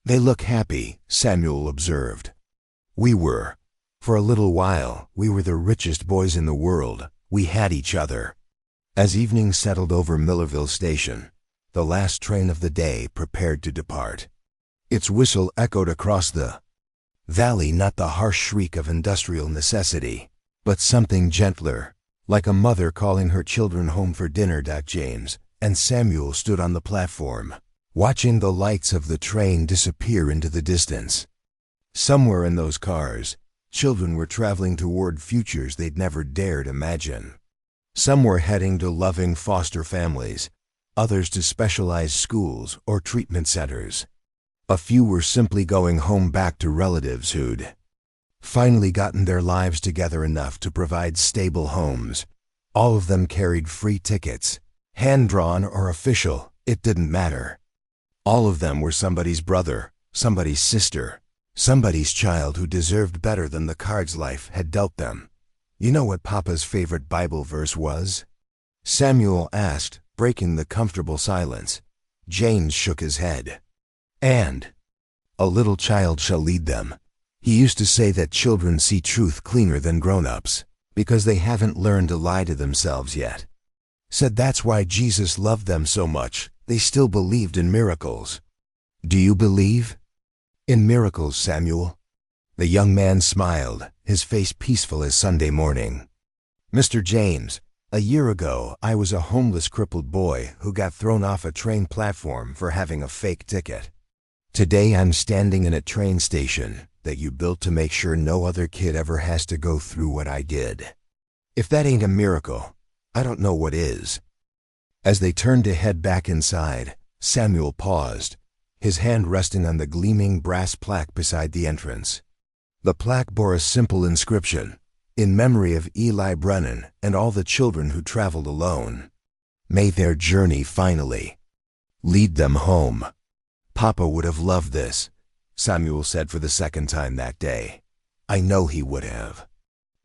"They look happy," Samuel observed. "We were. For a little while, we were the richest boys in the world. We had each other." As evening settled over Millerville Station, the last train of the day prepared to depart. Its whistle echoed across the valley, not the harsh shriek of industrial necessity, but something gentler, like a mother calling her children home for dinner. James and Samuel stood on the platform, watching the lights of the train disappear into the distance. Somewhere in those cars, children were traveling toward futures they'd never dared imagine. Some were heading to loving foster families, others to specialized schools or treatment centers. A few were simply going home back to relatives who'd finally gotten their lives together enough to provide stable homes. All of them carried free tickets, hand-drawn or official, it didn't matter. All of them were somebody's brother, somebody's sister, somebody's child who deserved better than the cards life had dealt them. "You know what Papa's favorite Bible verse was?" Samuel asked, breaking the comfortable silence. James shook his head. "And a little child shall lead them." He used to say that children see truth cleaner than grown-ups, because they haven't learned to lie to themselves yet. Said that's why Jesus loved them so much. They still believed in miracles. "Do you believe in miracles, Samuel?" The young man smiled, his face peaceful as Sunday morning. "Mr. James, a year ago I was a homeless crippled boy who got thrown off a train platform for having a fake ticket. Today I'm standing in a train station that you built to make sure no other kid ever has to go through what I did. If that ain't a miracle, I don't know what is." As they turned to head back inside, Samuel paused, his hand resting on the gleaming brass plaque beside the entrance. The plaque bore a simple inscription, in memory of Eli Brennan and all the children who traveled alone. May their journey finally lead them home. "Papa would have loved this," Samuel said for the second time that day. "I know he would have.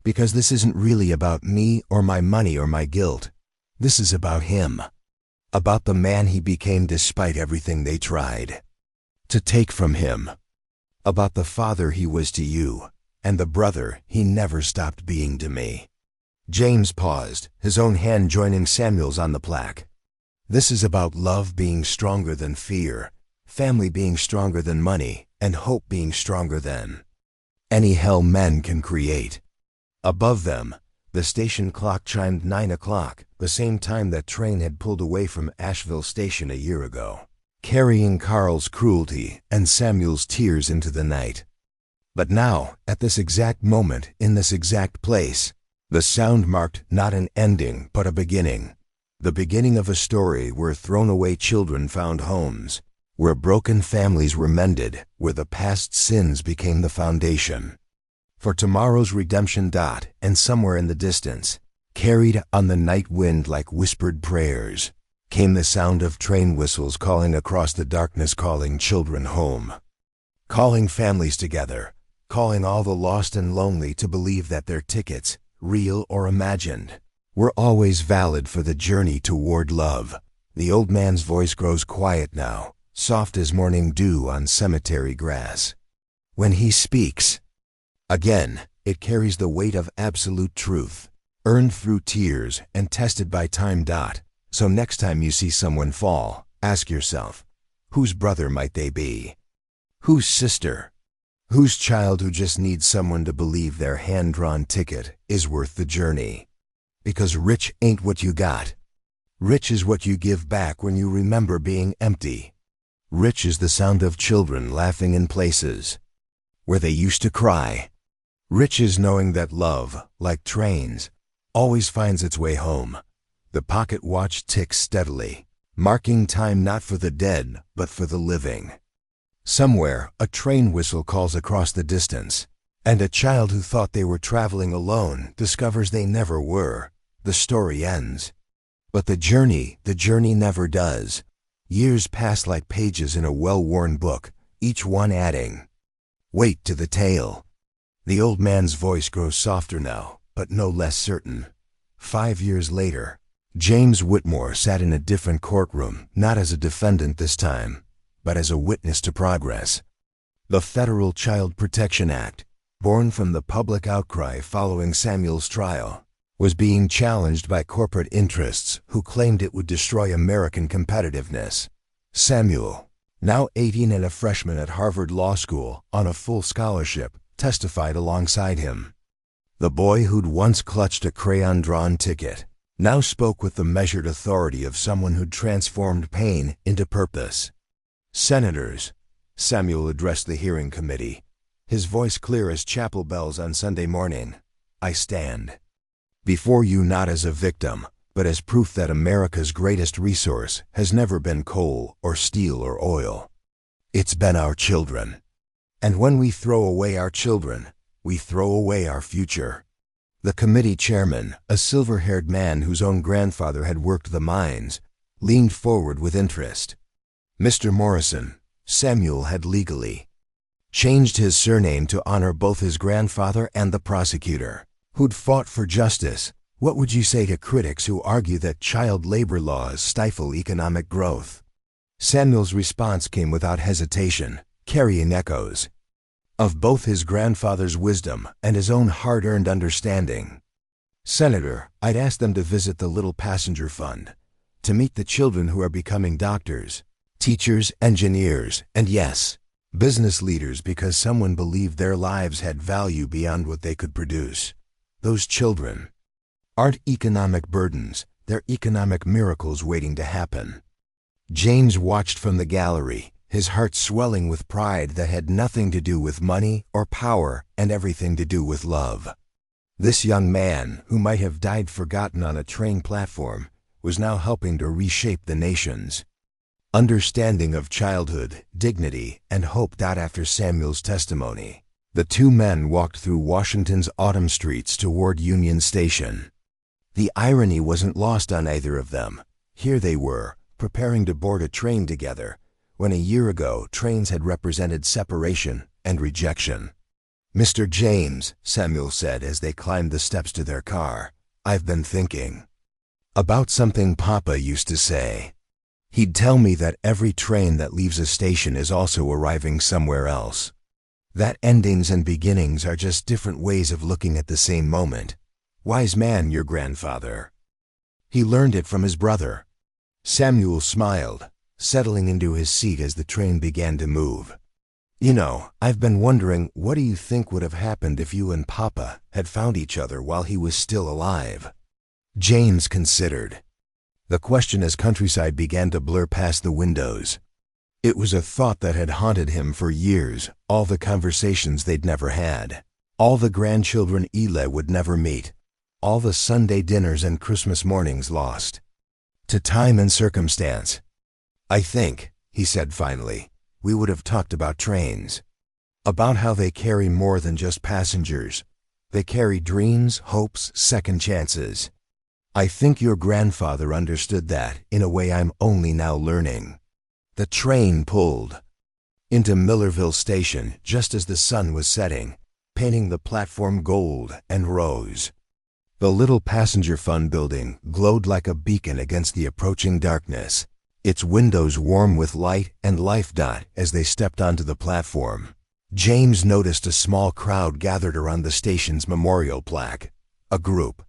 Because this isn't really about me or my money or my guilt. This is about him. About the man he became despite everything they tried to take from him. About the father he was to you, and the brother he never stopped being to me." James paused, his own hand joining Samuel's on the plaque. "This is about love being stronger than fear, family being stronger than money, and hope being stronger than any hell men can create." Above them, the station clock chimed 9 o'clock, the same time that train had pulled away from Asheville Station a year ago, carrying Carl's cruelty and Samuel's tears into the night. But now, at this exact moment, in this exact place, The sound marked not an ending, but a beginning. The beginning of a story where thrown-away children found homes, where broken families were mended, where the past sins became the foundation for tomorrow's redemption. And somewhere in the distance, carried on the night wind like whispered prayers, came the sound of train whistles calling across the darkness, calling children home, calling families together, calling all the lost and lonely to believe that their tickets, real or imagined, were always valid for the journey toward love. The old man's voice grows quiet now, soft as morning dew on cemetery grass. When he speaks, again, it carries the weight of absolute truth, earned through tears and tested by time. So next time you see someone fall, ask yourself, whose brother might they be? Whose sister? Whose child who just needs someone to believe their hand-drawn ticket is worth the journey? Because rich ain't what you got. Rich is what you give back when you remember being empty. Rich is the sound of children laughing in places where they used to cry. Rich is knowing that love, like trains, always finds its way home. The pocket watch ticks steadily, marking time not for the dead, but for the living. Somewhere, a train whistle calls across the distance, and a child who thought they were traveling alone discovers they never were. The story ends. But the journey never does. Years pass like pages in a well-worn book, each one adding weight to the tale. The old man's voice grows softer now, but no less certain. 5 years later, James Whitmore sat in a different courtroom, not as a defendant this time, but as a witness to progress. The Federal Child Protection Act, born from the public outcry following Samuel's trial, was being challenged by corporate interests who claimed it would destroy American competitiveness. Samuel, now 18 and a freshman at Harvard Law School on a full scholarship, testified alongside him. The boy who'd once clutched a crayon-drawn ticket now spoke with the measured authority of someone who'd transformed pain into purpose. Senators, Samuel addressed the hearing committee, his voice clear as chapel bells on Sunday morning. I stand before you not as a victim, but as proof that America's greatest resource has never been coal or steel or oil. It's been our children. And when we throw away our children, we throw away our future. The committee chairman, a silver-haired man whose own grandfather had worked the mines, leaned forward with interest. Mr. Morrison, Samuel had legally changed his surname to honor both his grandfather and the prosecutor, who'd fought for justice. What would you say to critics who argue that child labor laws stifle economic growth? Samuel's response came without hesitation, carrying echoes of both his grandfather's wisdom and his own hard-earned understanding. Senator, I'd ask them to visit the Little Passenger Fund, to meet the children who are becoming doctors, teachers, engineers, and yes, business leaders because someone believed their lives had value beyond what they could produce. Those children aren't economic burdens, they're economic miracles waiting to happen. James watched from the gallery, his heart swelling with pride that had nothing to do with money or power and everything to do with love. This young man, who might have died forgotten on a train platform, was now helping to reshape the nation's understanding of childhood, dignity, and hope. After Samuel's testimony, the two men walked through Washington's autumn streets toward Union Station. The irony wasn't lost on either of them. Here they were, preparing to board a train together, when a year ago trains had represented separation and rejection. Mr. James, Samuel said as they climbed the steps to their car, I've been thinking about something Papa used to say. He'd tell me that every train that leaves a station is also arriving somewhere else. That endings and beginnings are just different ways of looking at the same moment. Wise man, your grandfather. He learned it from his brother. Samuel smiled, settling into his seat as the train began to move. You know, I've been wondering, what do you think would have happened if you and Papa had found each other while he was still alive? James considered the question as countryside began to blur past the windows. It was a thought that had haunted him for years, all the conversations they'd never had, all the grandchildren Eli would never meet, all the Sunday dinners and Christmas mornings lost to time and circumstance. I think, he said finally, we would have talked about trains. About how they carry more than just passengers. They carry dreams, hopes, second chances. I think your grandfather understood that in a way I'm only now learning. The train pulled into Millerville Station just as the sun was setting, painting the platform gold and rose. The little passenger fun building glowed like a beacon against the approaching darkness, its windows warm with light and life. As they stepped onto the platform, James noticed a small crowd gathered around the station's memorial plaque, a group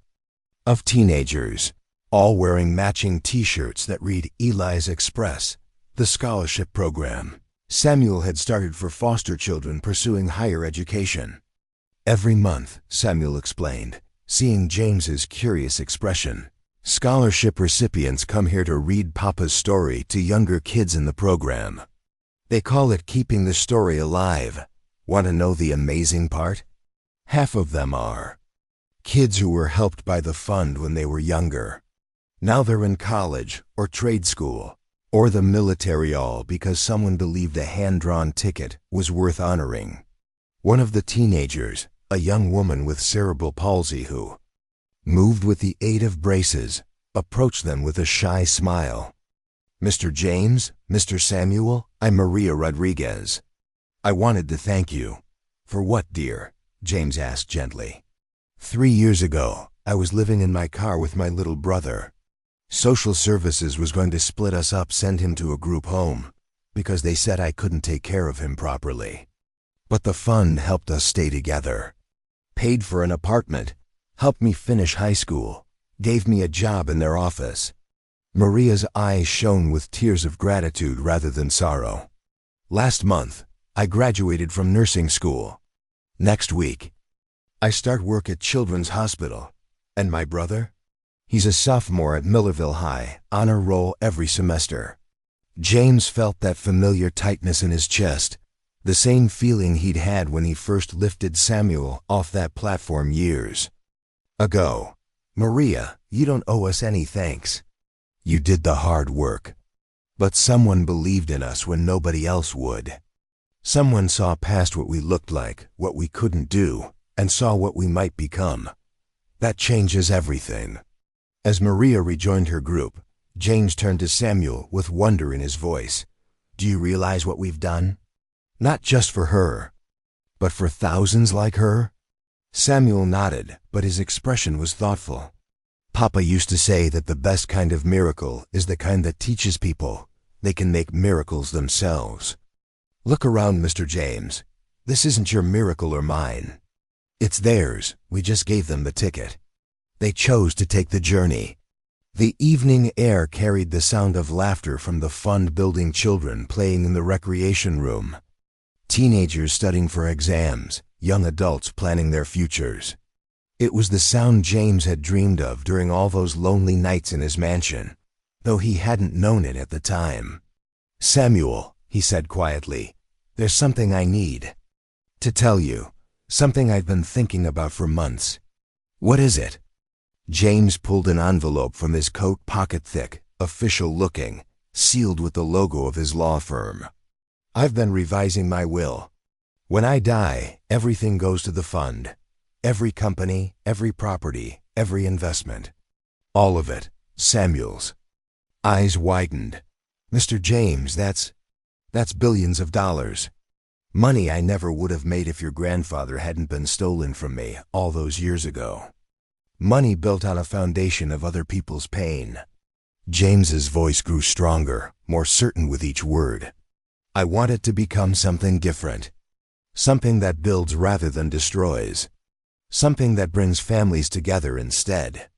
of teenagers, all wearing matching t-shirts that read Eli's Express, the scholarship program Samuel had started for foster children pursuing higher education. Every month, Samuel explained, seeing James's curious expression, scholarship recipients come here to read Papa's story to younger kids in the program. They call it keeping the story alive. Want to know the amazing part? Half of them are kids who were helped by the fund when they were younger. Now they're in college or trade school or the military, all because someone believed a hand-drawn ticket was worth honoring. One of the teenagers, a young woman with cerebral palsy who moved with the aid of braces, approached them with a shy smile. Mr. James, Mr. Samuel, I'm Maria Rodriguez. I wanted to thank you. For what, dear? James asked gently. 3 years ago, I was living in my car with my little brother. Social services was going to split us up, send him to a group home, because they said I couldn't take care of him properly. But the fund helped us stay together. Paid for an apartment, helped me finish high school, gave me a job in their office. Maria's eyes shone with tears of gratitude rather than sorrow. Last month, I graduated from nursing school. Next week, I start work at Children's Hospital. And my brother? He's a sophomore at Millerville High, honor roll every semester. James felt that familiar tightness in his chest, the same feeling he'd had when he first lifted Samuel off that platform years ago. Maria, you don't owe us any thanks. You did the hard work. But someone believed in us when nobody else would. Someone saw past what we looked like, what we couldn't do, and saw what we might become. That changes everything. As Maria rejoined her group, James turned to Samuel with wonder in his voice. Do you realize what we've done? Not just for her, but for thousands like her? Samuel nodded, but his expression was thoughtful. Papa used to say that the best kind of miracle is the kind that teaches people they can make miracles themselves. Look around, Mr. James. This isn't your miracle or mine. It's theirs. We just gave them the ticket. They chose to take the journey. The evening air carried the sound of laughter from the fund-building children playing in the recreation room. Teenagers studying for exams, young adults planning their futures. It was the sound James had dreamed of during all those lonely nights in his mansion, though he hadn't known it at the time. Samuel, he said quietly, there's something I need to tell you, something I've been thinking about for months. What is it? James pulled an envelope from his coat pocket, thick, official-looking, sealed with the logo of his law firm. I've been revising my will. When I die, everything goes to the fund. Every company, every property, every investment. All of it. Samuel's eyes widened. Mr. James, that's billions of dollars. Money I never would have made if your grandfather hadn't been stolen from me all those years ago. Money built on a foundation of other people's pain. James's voice grew stronger, more certain with each word. I want it to become something different. Something that builds rather than destroys. Something that brings families together instead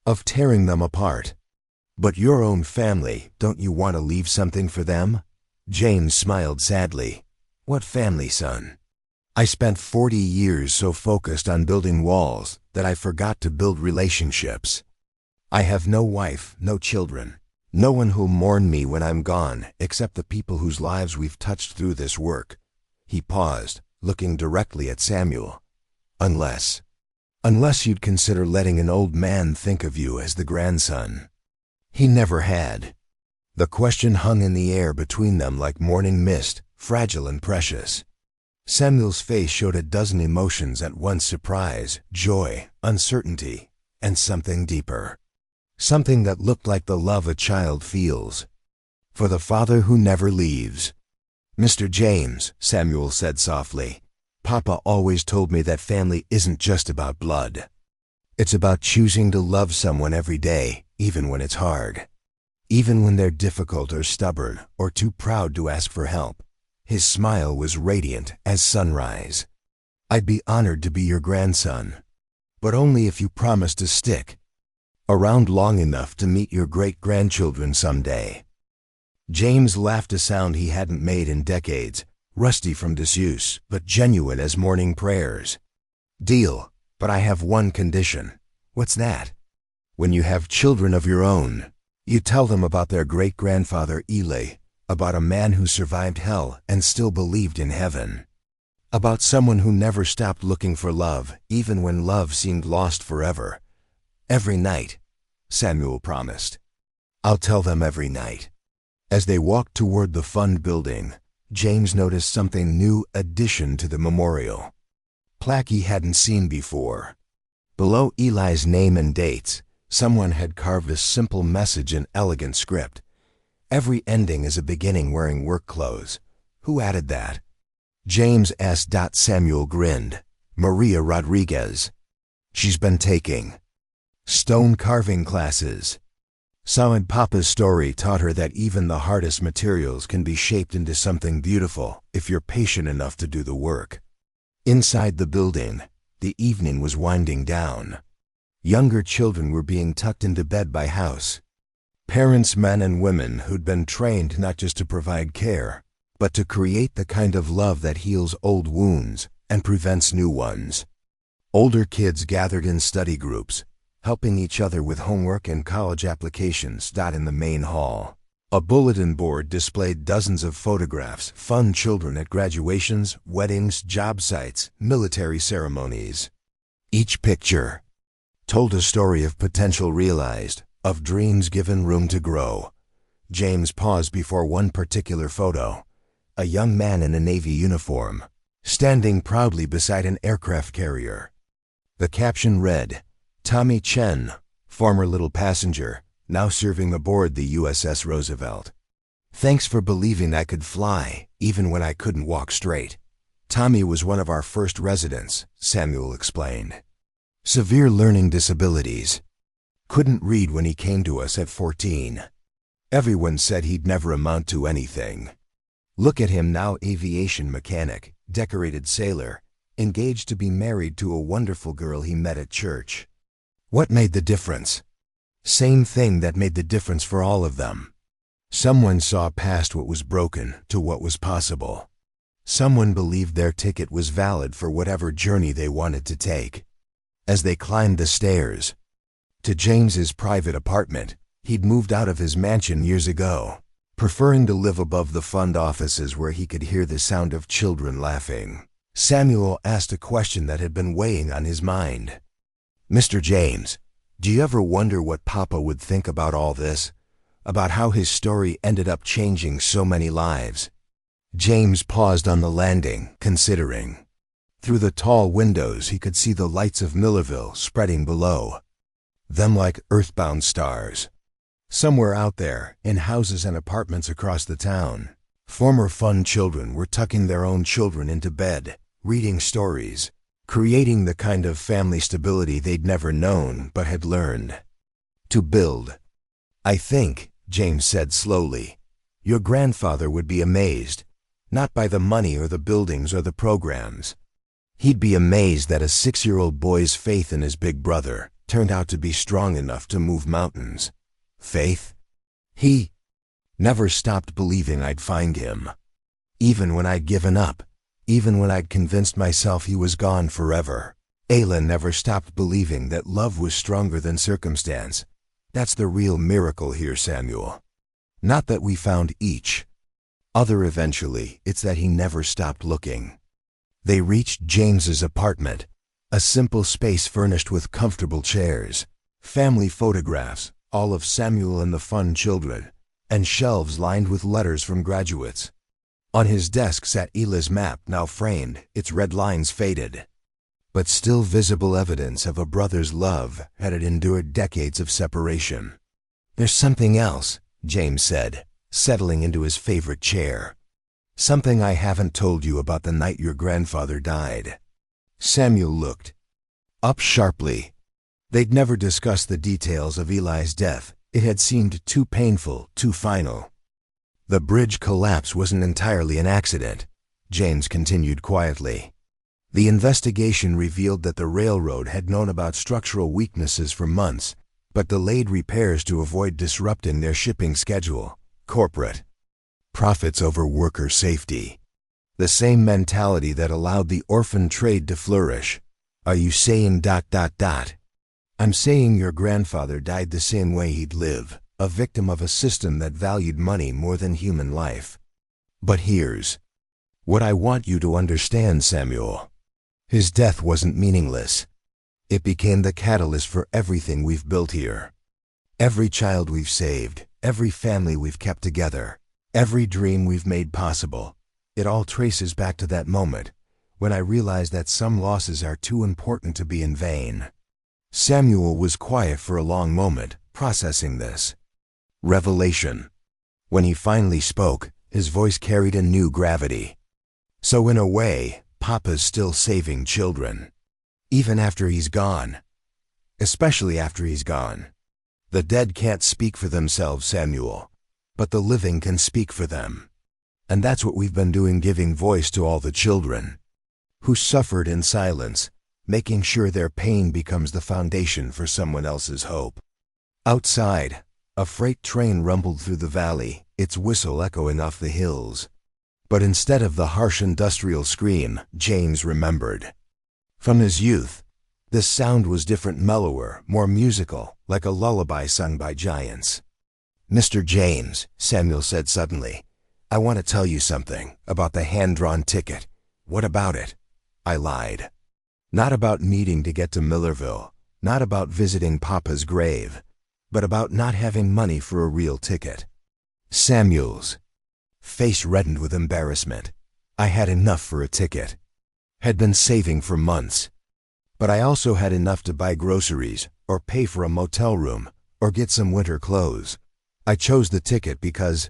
of tearing them apart. But your own family, don't you want to leave something for them? James smiled sadly. What family, son? I spent 40 years so focused on building walls that I forgot to build relationships. I have no wife, no children, no one who'll mourn me when I'm gone except the people whose lives we've touched through this work. He paused, looking directly at Samuel. Unless unless you'd consider letting an old man think of you as the grandson. He never had. The question hung in the air between them like morning mist, fragile and precious. Samuel's face showed a dozen emotions at once: surprise, joy, uncertainty, and something deeper. Something that looked like the love a child feels for the father who never leaves. "Mr. James," Samuel said softly, "Papa always told me that family isn't just about blood. It's about choosing to love someone every day, even when it's hard. Even when they're difficult or stubborn or too proud to ask for help." His smile was radiant as sunrise. "I'd be honored to be your grandson, but only if you promise to stick around long enough to meet your great-grandchildren someday." James laughed, a sound he hadn't made in decades, rusty from disuse, but genuine as morning prayers. "Deal, but I have one condition." "What's that?" "When you have children of your own, you tell them about their great-grandfather Eli, about a man who survived hell and still believed in heaven, about someone who never stopped looking for love, even when love seemed lost forever." "Every night," Samuel promised. "I'll tell them every night." As they walked toward the fund building, James noticed something new addition to the memorial. Plaque he hadn't seen before. Below Eli's name and dates, someone had carved a simple message in elegant script. "Every ending is a beginning wearing work clothes." "Who added that?" James asked. Samuel grinned. "Maria Rodriguez. She's been taking stone carving classes. Solid Papa's story taught her that even the hardest materials can be shaped into something beautiful if you're patient enough to do the work." Inside the building, the evening was winding down. Younger children were being tucked into bed by house parents, men and women who'd been trained not just to provide care, but to create the kind of love that heals old wounds and prevents new ones. Older kids gathered in study groups, helping each other with homework and college applications. In the main hall, a bulletin board displayed dozens of photographs: fun children at graduations, weddings, job sites, military ceremonies. Each picture told a story of potential realized, of dreams given room to grow. James paused before one particular photo: a young man in a Navy uniform, standing proudly beside an aircraft carrier. The caption read, "Tommy Chen, former little passenger, now serving aboard the USS Roosevelt. Thanks for believing I could fly, even when I couldn't walk straight." "Tommy was one of our first residents," Samuel explained. "Severe learning disabilities. Couldn't read when he came to us at 14. Everyone said he'd never amount to anything. Look at him now: aviation mechanic, decorated sailor, engaged to be married to a wonderful girl he met at church." What made the difference? Same thing that made the difference for all of them. Someone saw past what was broken to what was possible. Someone believed their ticket was valid for whatever journey they wanted to take. As they climbed the stairs to James's private apartment, he'd moved out of his mansion years ago, preferring to live above the fund offices where he could hear the sound of children laughing. Samuel asked a question that had been weighing on his mind. "Mr. James, do you ever wonder what Papa would think about all this? About how his story ended up changing so many lives?" James paused on the landing, considering. Through the tall windows he could see the lights of Millerville spreading below, them like earthbound stars. Somewhere out there, in houses and apartments across the town, former fund children were tucking their own children into bed, reading stories, creating the kind of family stability they'd never known but had learned to build. "I think," James said slowly, "your grandfather would be amazed, not by the money or the buildings or the programs. He'd be amazed that a 6-year-old boy's faith in his big brother turned out to be strong enough to move mountains." "Faith?" "He never stopped believing I'd find him. Even when I'd given up, even when I'd convinced myself he was gone forever. Ayla never stopped believing that love was stronger than circumstance. That's the real miracle here, Samuel. Not that we found each other eventually, it's that he never stopped looking." They reached James's apartment, A simple space furnished with comfortable chairs, family photographs, all of Samuel and the fun children, and shelves lined with letters from graduates. On his desk sat Eli's map, now framed, its red lines faded, but still visible evidence of a brother's love had it endured decades of separation. "There's something else," James said, settling into his favorite chair. "Something I haven't told you about the night your grandfather died." Samuel looked up sharply. They'd never discussed the details of Eli's death. It had seemed too painful, too final. "The bridge collapse wasn't entirely an accident," James continued quietly. "The investigation revealed that the railroad had known about structural weaknesses for months, but delayed repairs to avoid disrupting their shipping schedule. Corporate profits over worker safety. The same mentality that allowed the orphan trade to flourish. Are you saying ... I'm saying your grandfather died the same way he'd live, a victim of a system that valued money more than human life. But here's what I want you to understand, Samuel. His death wasn't meaningless. It became the catalyst for everything we've built here. Every child we've saved, every family we've kept together, every dream we've made possible. It all traces back to that moment, when I realized that some losses are too important to be in vain." Samuel was quiet for a long moment, processing this revelation. When he finally spoke, his voice carried a new gravity. "So in a way, Papa's still saving children. Even after he's gone. Especially after he's gone. The dead can't speak for themselves, Samuel, but the living can speak for them. And that's what we've been doing, giving voice to all the children who suffered in silence, making sure their pain becomes the foundation for someone else's hope." Outside, a freight train rumbled through the valley, its whistle echoing off the hills. But instead of the harsh industrial scream, James remembered. From his youth, this sound was different, mellower, more musical, like a lullaby sung by giants. "Mr. James," Samuel said suddenly, "I want to tell you something about the hand-drawn ticket." "What about it?" I lied. "Not about needing to get to Millerville, not about visiting Papa's grave, but about not having money for a real ticket." Samuel's face reddened with embarrassment. "I had enough for a ticket. Had been saving for months. But I also had enough to buy groceries, or pay for a motel room, or get some winter clothes. I chose the ticket because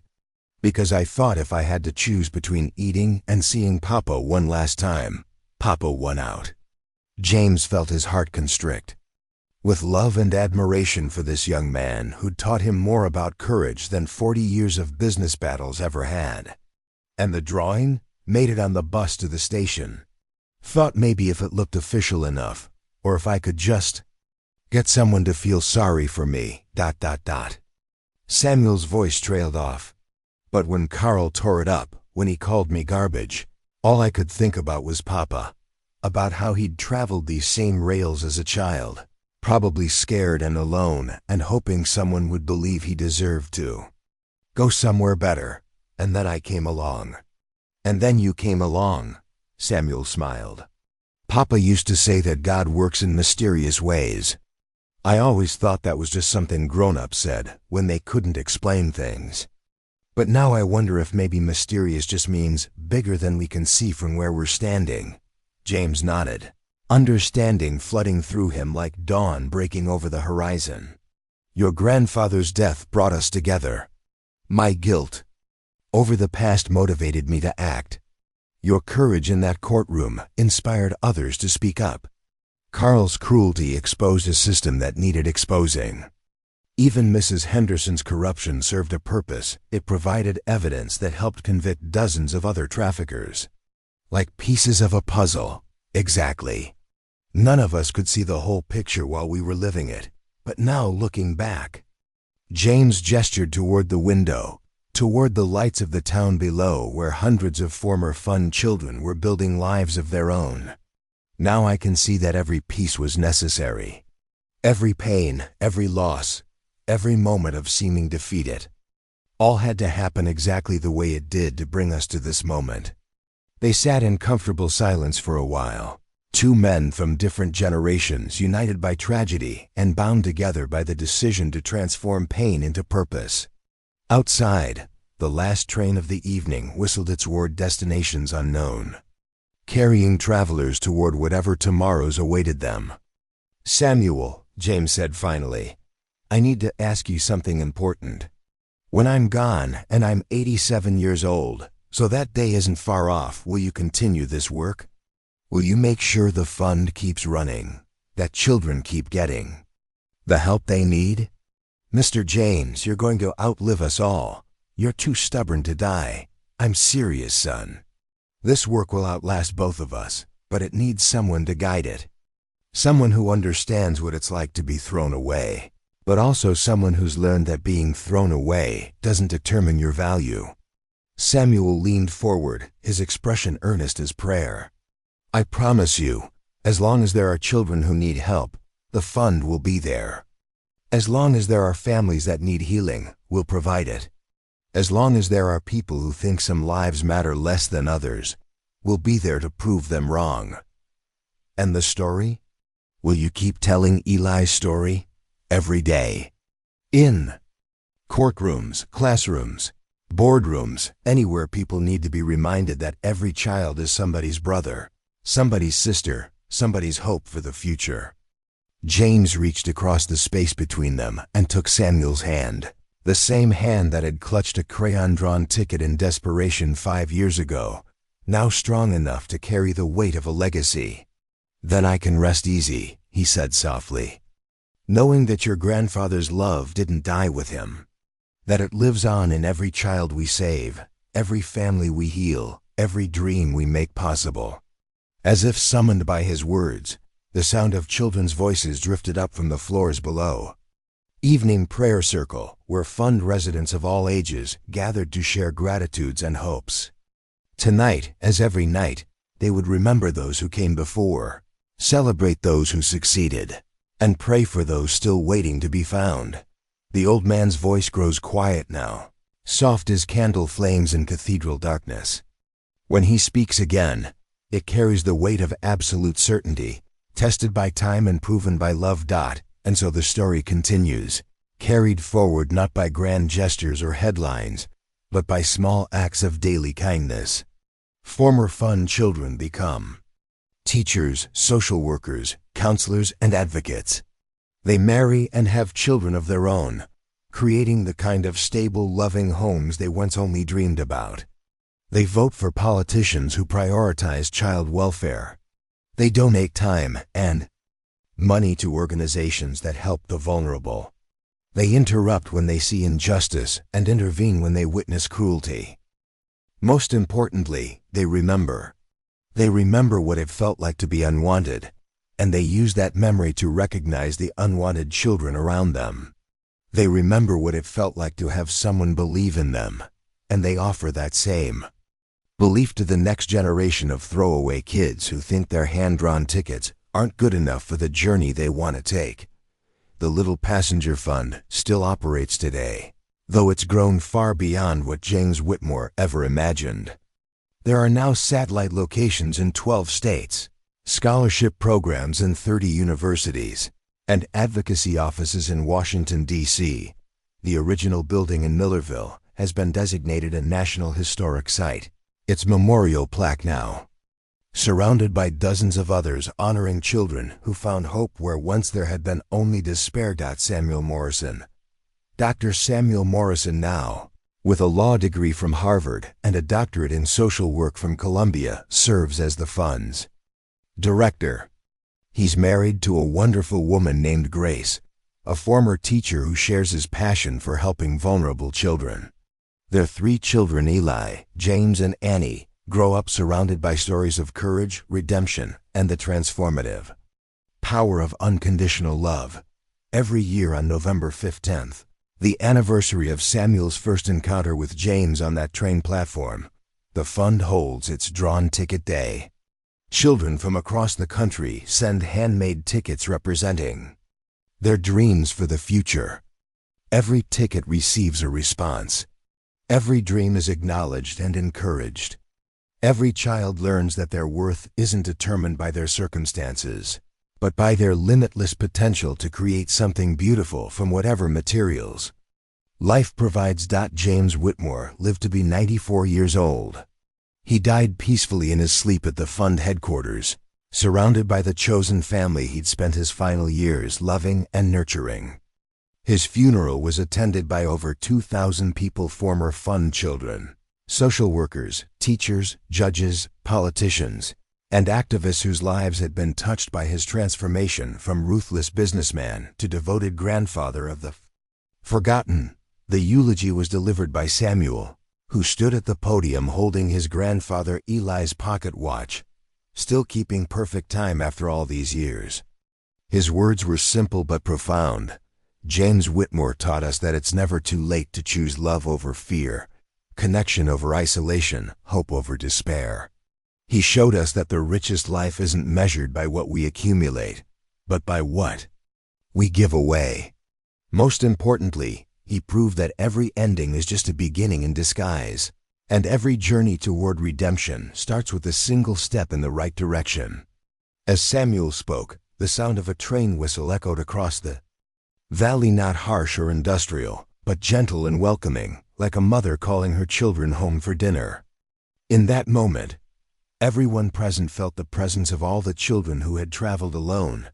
I thought if I had to choose between eating and seeing Papa one last time, Papa won out." James felt his heart constrict. With love and admiration for this young man who'd taught him more about courage than 40 years of business battles ever had. And the drawing made it on the bus to the station. Thought maybe if it looked official enough, or if I could just get someone to feel sorry for me, ... Samuel's voice trailed off. "But when Carl tore it up, when he called me garbage, all I could think about was Papa. About how he'd traveled these same rails as a child, probably scared and alone and hoping someone would believe he deserved to go somewhere better. And then I came along." "And then you came along," Samuel smiled. "Papa used to say that God works in mysterious ways. I always thought that was just something grown-ups said when they couldn't explain things. But now I wonder if maybe mysterious just means bigger than we can see from where we're standing." James nodded, understanding flooding through him like dawn breaking over the horizon. "Your grandfather's death brought us together. My guilt over the past motivated me to act. Your courage in that courtroom inspired others to speak up. Carl's cruelty exposed a system that needed exposing. Even Mrs. Henderson's corruption served a purpose. It provided evidence that helped convict dozens of other traffickers. Like pieces of a puzzle." "Exactly. None of us could see the whole picture while we were living it, but now looking back." James gestured toward the window, toward the lights of the town below where hundreds of former fun children were building lives of their own. "Now I can see that every piece was necessary. Every pain, every loss, every moment of seeming defeat, all had to happen exactly the way it did to bring us to this moment." They sat in comfortable silence for a while, Two men from different generations united by tragedy and bound together by the decision to transform pain into purpose. Outside, the last train of the evening whistled its word destinations unknown, carrying travelers toward whatever tomorrows awaited them. "Samuel," James said finally, "I need to ask you something important. When I'm gone, and I'm 87 years old, so that day isn't far off, will you continue this work? Will you make sure the fund keeps running, that children keep getting the help they need? Mr. James, you're going to outlive us all. You're too stubborn to die. I'm serious, son. This work will outlast both of us, but it needs someone to guide it. Someone who understands what it's like to be thrown away, but also someone who's learned that being thrown away doesn't determine your value." Samuel leaned forward, his expression earnest as prayer. "I promise you, as long as there are children who need help, the fund will be there. As long as there are families that need healing, we'll provide it. As long as there are people who think some lives matter less than others, we'll be there to prove them wrong." "And the story? Will you keep telling Eli's story? Every day? In courtrooms, classrooms, boardrooms, anywhere people need to be reminded that every child is somebody's brother, somebody's sister, somebody's hope for the future." James reached across the space between them and took Samuel's hand, the same hand that had clutched a crayon-drawn ticket in desperation 5 years ago, now strong enough to carry the weight of a legacy. "Then I can rest easy," he said softly, "knowing that your grandfather's love didn't die with him, that it lives on in every child we save, every family we heal, every dream we make possible." As if summoned by his words, the sound of children's voices drifted up from the floors below. Evening prayer circle, where fund residents of all ages gathered to share gratitudes and hopes. Tonight, as every night, they would remember those who came before, celebrate those who succeeded, and pray for those still waiting to be found. The old man's voice grows quiet now, soft as candle flames in cathedral darkness. When he speaks again, it carries the weight of absolute certainty, tested by time and proven by love. And so the story continues, carried forward not by grand gestures or headlines, but by small acts of daily kindness. Former fund children become teachers, social workers, counselors, and advocates. They marry and have children of their own, creating the kind of stable, loving homes they once only dreamed about. They vote for politicians who prioritize child welfare. They donate time and money to organizations that help the vulnerable. They interrupt when they see injustice and intervene when they witness cruelty. Most importantly, they remember. They remember what it felt like to be unwanted, and they use that memory to recognize the unwanted children around them. They remember what it felt like to have someone believe in them, and they offer that same belief to the next generation of throwaway kids who think their hand-drawn tickets aren't good enough for the journey they want to take. The Little Passenger Fund still operates today, though it's grown far beyond what James Whitmore ever imagined. There are now satellite locations in 12 states, scholarship programs in 30 universities, and advocacy offices in Washington, D.C. The original building in Millerville has been designated a National Historic Site. Its memorial plaque now, surrounded by dozens of others honoring children who found hope where once there had been only despair. Samuel Morrison. Dr. Samuel Morrison now, with a law degree from Harvard and a doctorate in social work from Columbia, serves as the fund's director. He's married to a wonderful woman named Grace, a former teacher who shares his passion for helping vulnerable children. Their 3 children, Eli, James, and Annie, grow up surrounded by stories of courage, redemption, and the transformative power of unconditional love. Every year on November 15th, the anniversary of Samuel's first encounter with James on that train platform, the fund holds its drawn ticket day. Children from across the country send handmade tickets representing their dreams for the future. Every ticket receives a response. Every dream is acknowledged and encouraged. Every child learns that their worth isn't determined by their circumstances, but by their limitless potential to create something beautiful from whatever materials life provides. James Whitmore lived to be 94 years old. He died peacefully in his sleep at the fund headquarters, surrounded by the chosen family he'd spent his final years loving and nurturing. His funeral was attended by over 2,000 people, former fund children, social workers, teachers, judges, politicians, and activists whose lives had been touched by his transformation from ruthless businessman to devoted grandfather of the forgotten. The eulogy was delivered by Samuel, who stood at the podium holding his grandfather Eli's pocket watch, still keeping perfect time after all these years. His words were simple but profound. James Whitmore taught us that it's never too late to choose love over fear, connection over isolation, hope over despair. He showed us that the richest life isn't measured by what we accumulate, but by what we give away. Most importantly, he proved that every ending is just a beginning in disguise, and every journey toward redemption starts with a single step in the right direction. As Samuel spoke, the sound of a train whistle echoed across the valley, not harsh or industrial, but gentle and welcoming, like a mother calling her children home for dinner. In that moment, everyone present felt the presence of all the children who had traveled alone,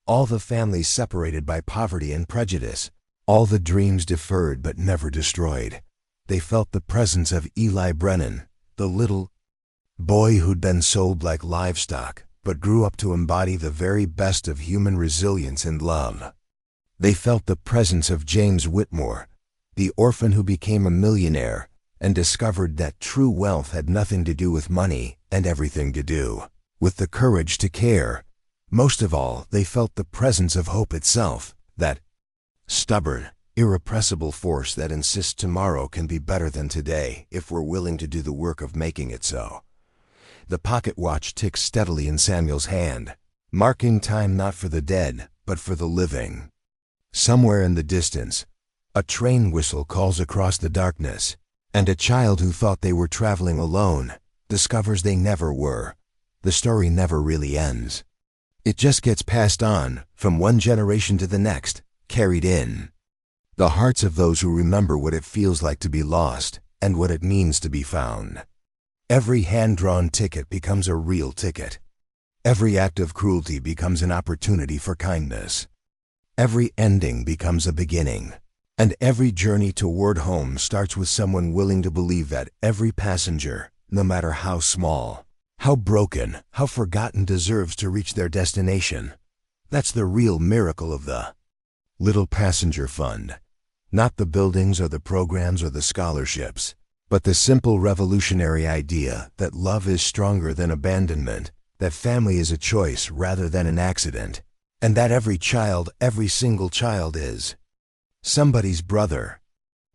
all the families separated by poverty and prejudice, all the dreams deferred but never destroyed. They felt the presence of Eli Brennan, the little boy who'd been sold like livestock, but grew up to embody the very best of human resilience and love. They felt the presence of James Whitmore, the orphan who became a millionaire and discovered that true wealth had nothing to do with money and everything to do with the courage to care. Most of all, they felt the presence of hope itself, that stubborn, irrepressible force that insists tomorrow can be better than today if we're willing to do the work of making it so. The pocket watch ticked steadily in Samuel's hand, marking time not for the dead, but for the living. Somewhere in the distance, a train whistle calls across the darkness, and a child who thought they were traveling alone discovers they never were. The story never really ends. It just gets passed on, from one generation to the next, carried in the hearts of those who remember what it feels like to be lost and what it means to be found. Every hand-drawn ticket becomes a real ticket. Every act of cruelty becomes an opportunity for kindness. Every ending becomes a beginning. And every journey toward home starts with someone willing to believe that every passenger, no matter how small, how broken, how forgotten, deserves to reach their destination. That's the real miracle of the Little Passenger Fund. Not the buildings or the programs or the scholarships, but the simple revolutionary idea that love is stronger than abandonment, that family is a choice rather than an accident, and that every child, every single child, is somebody's brother,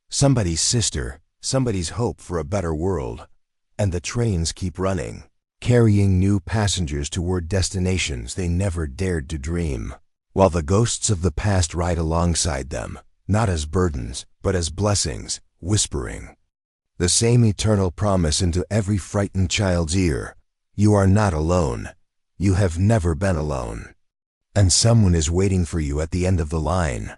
somebody's sister, somebody's hope for a better world. And the trains keep running, carrying new passengers toward destinations they never dared to dream, while the ghosts of the past ride alongside them, not as burdens, but as blessings, whispering the same eternal promise into every frightened child's ear: you are not alone. You have never been alone. And someone is waiting for you at the end of the line.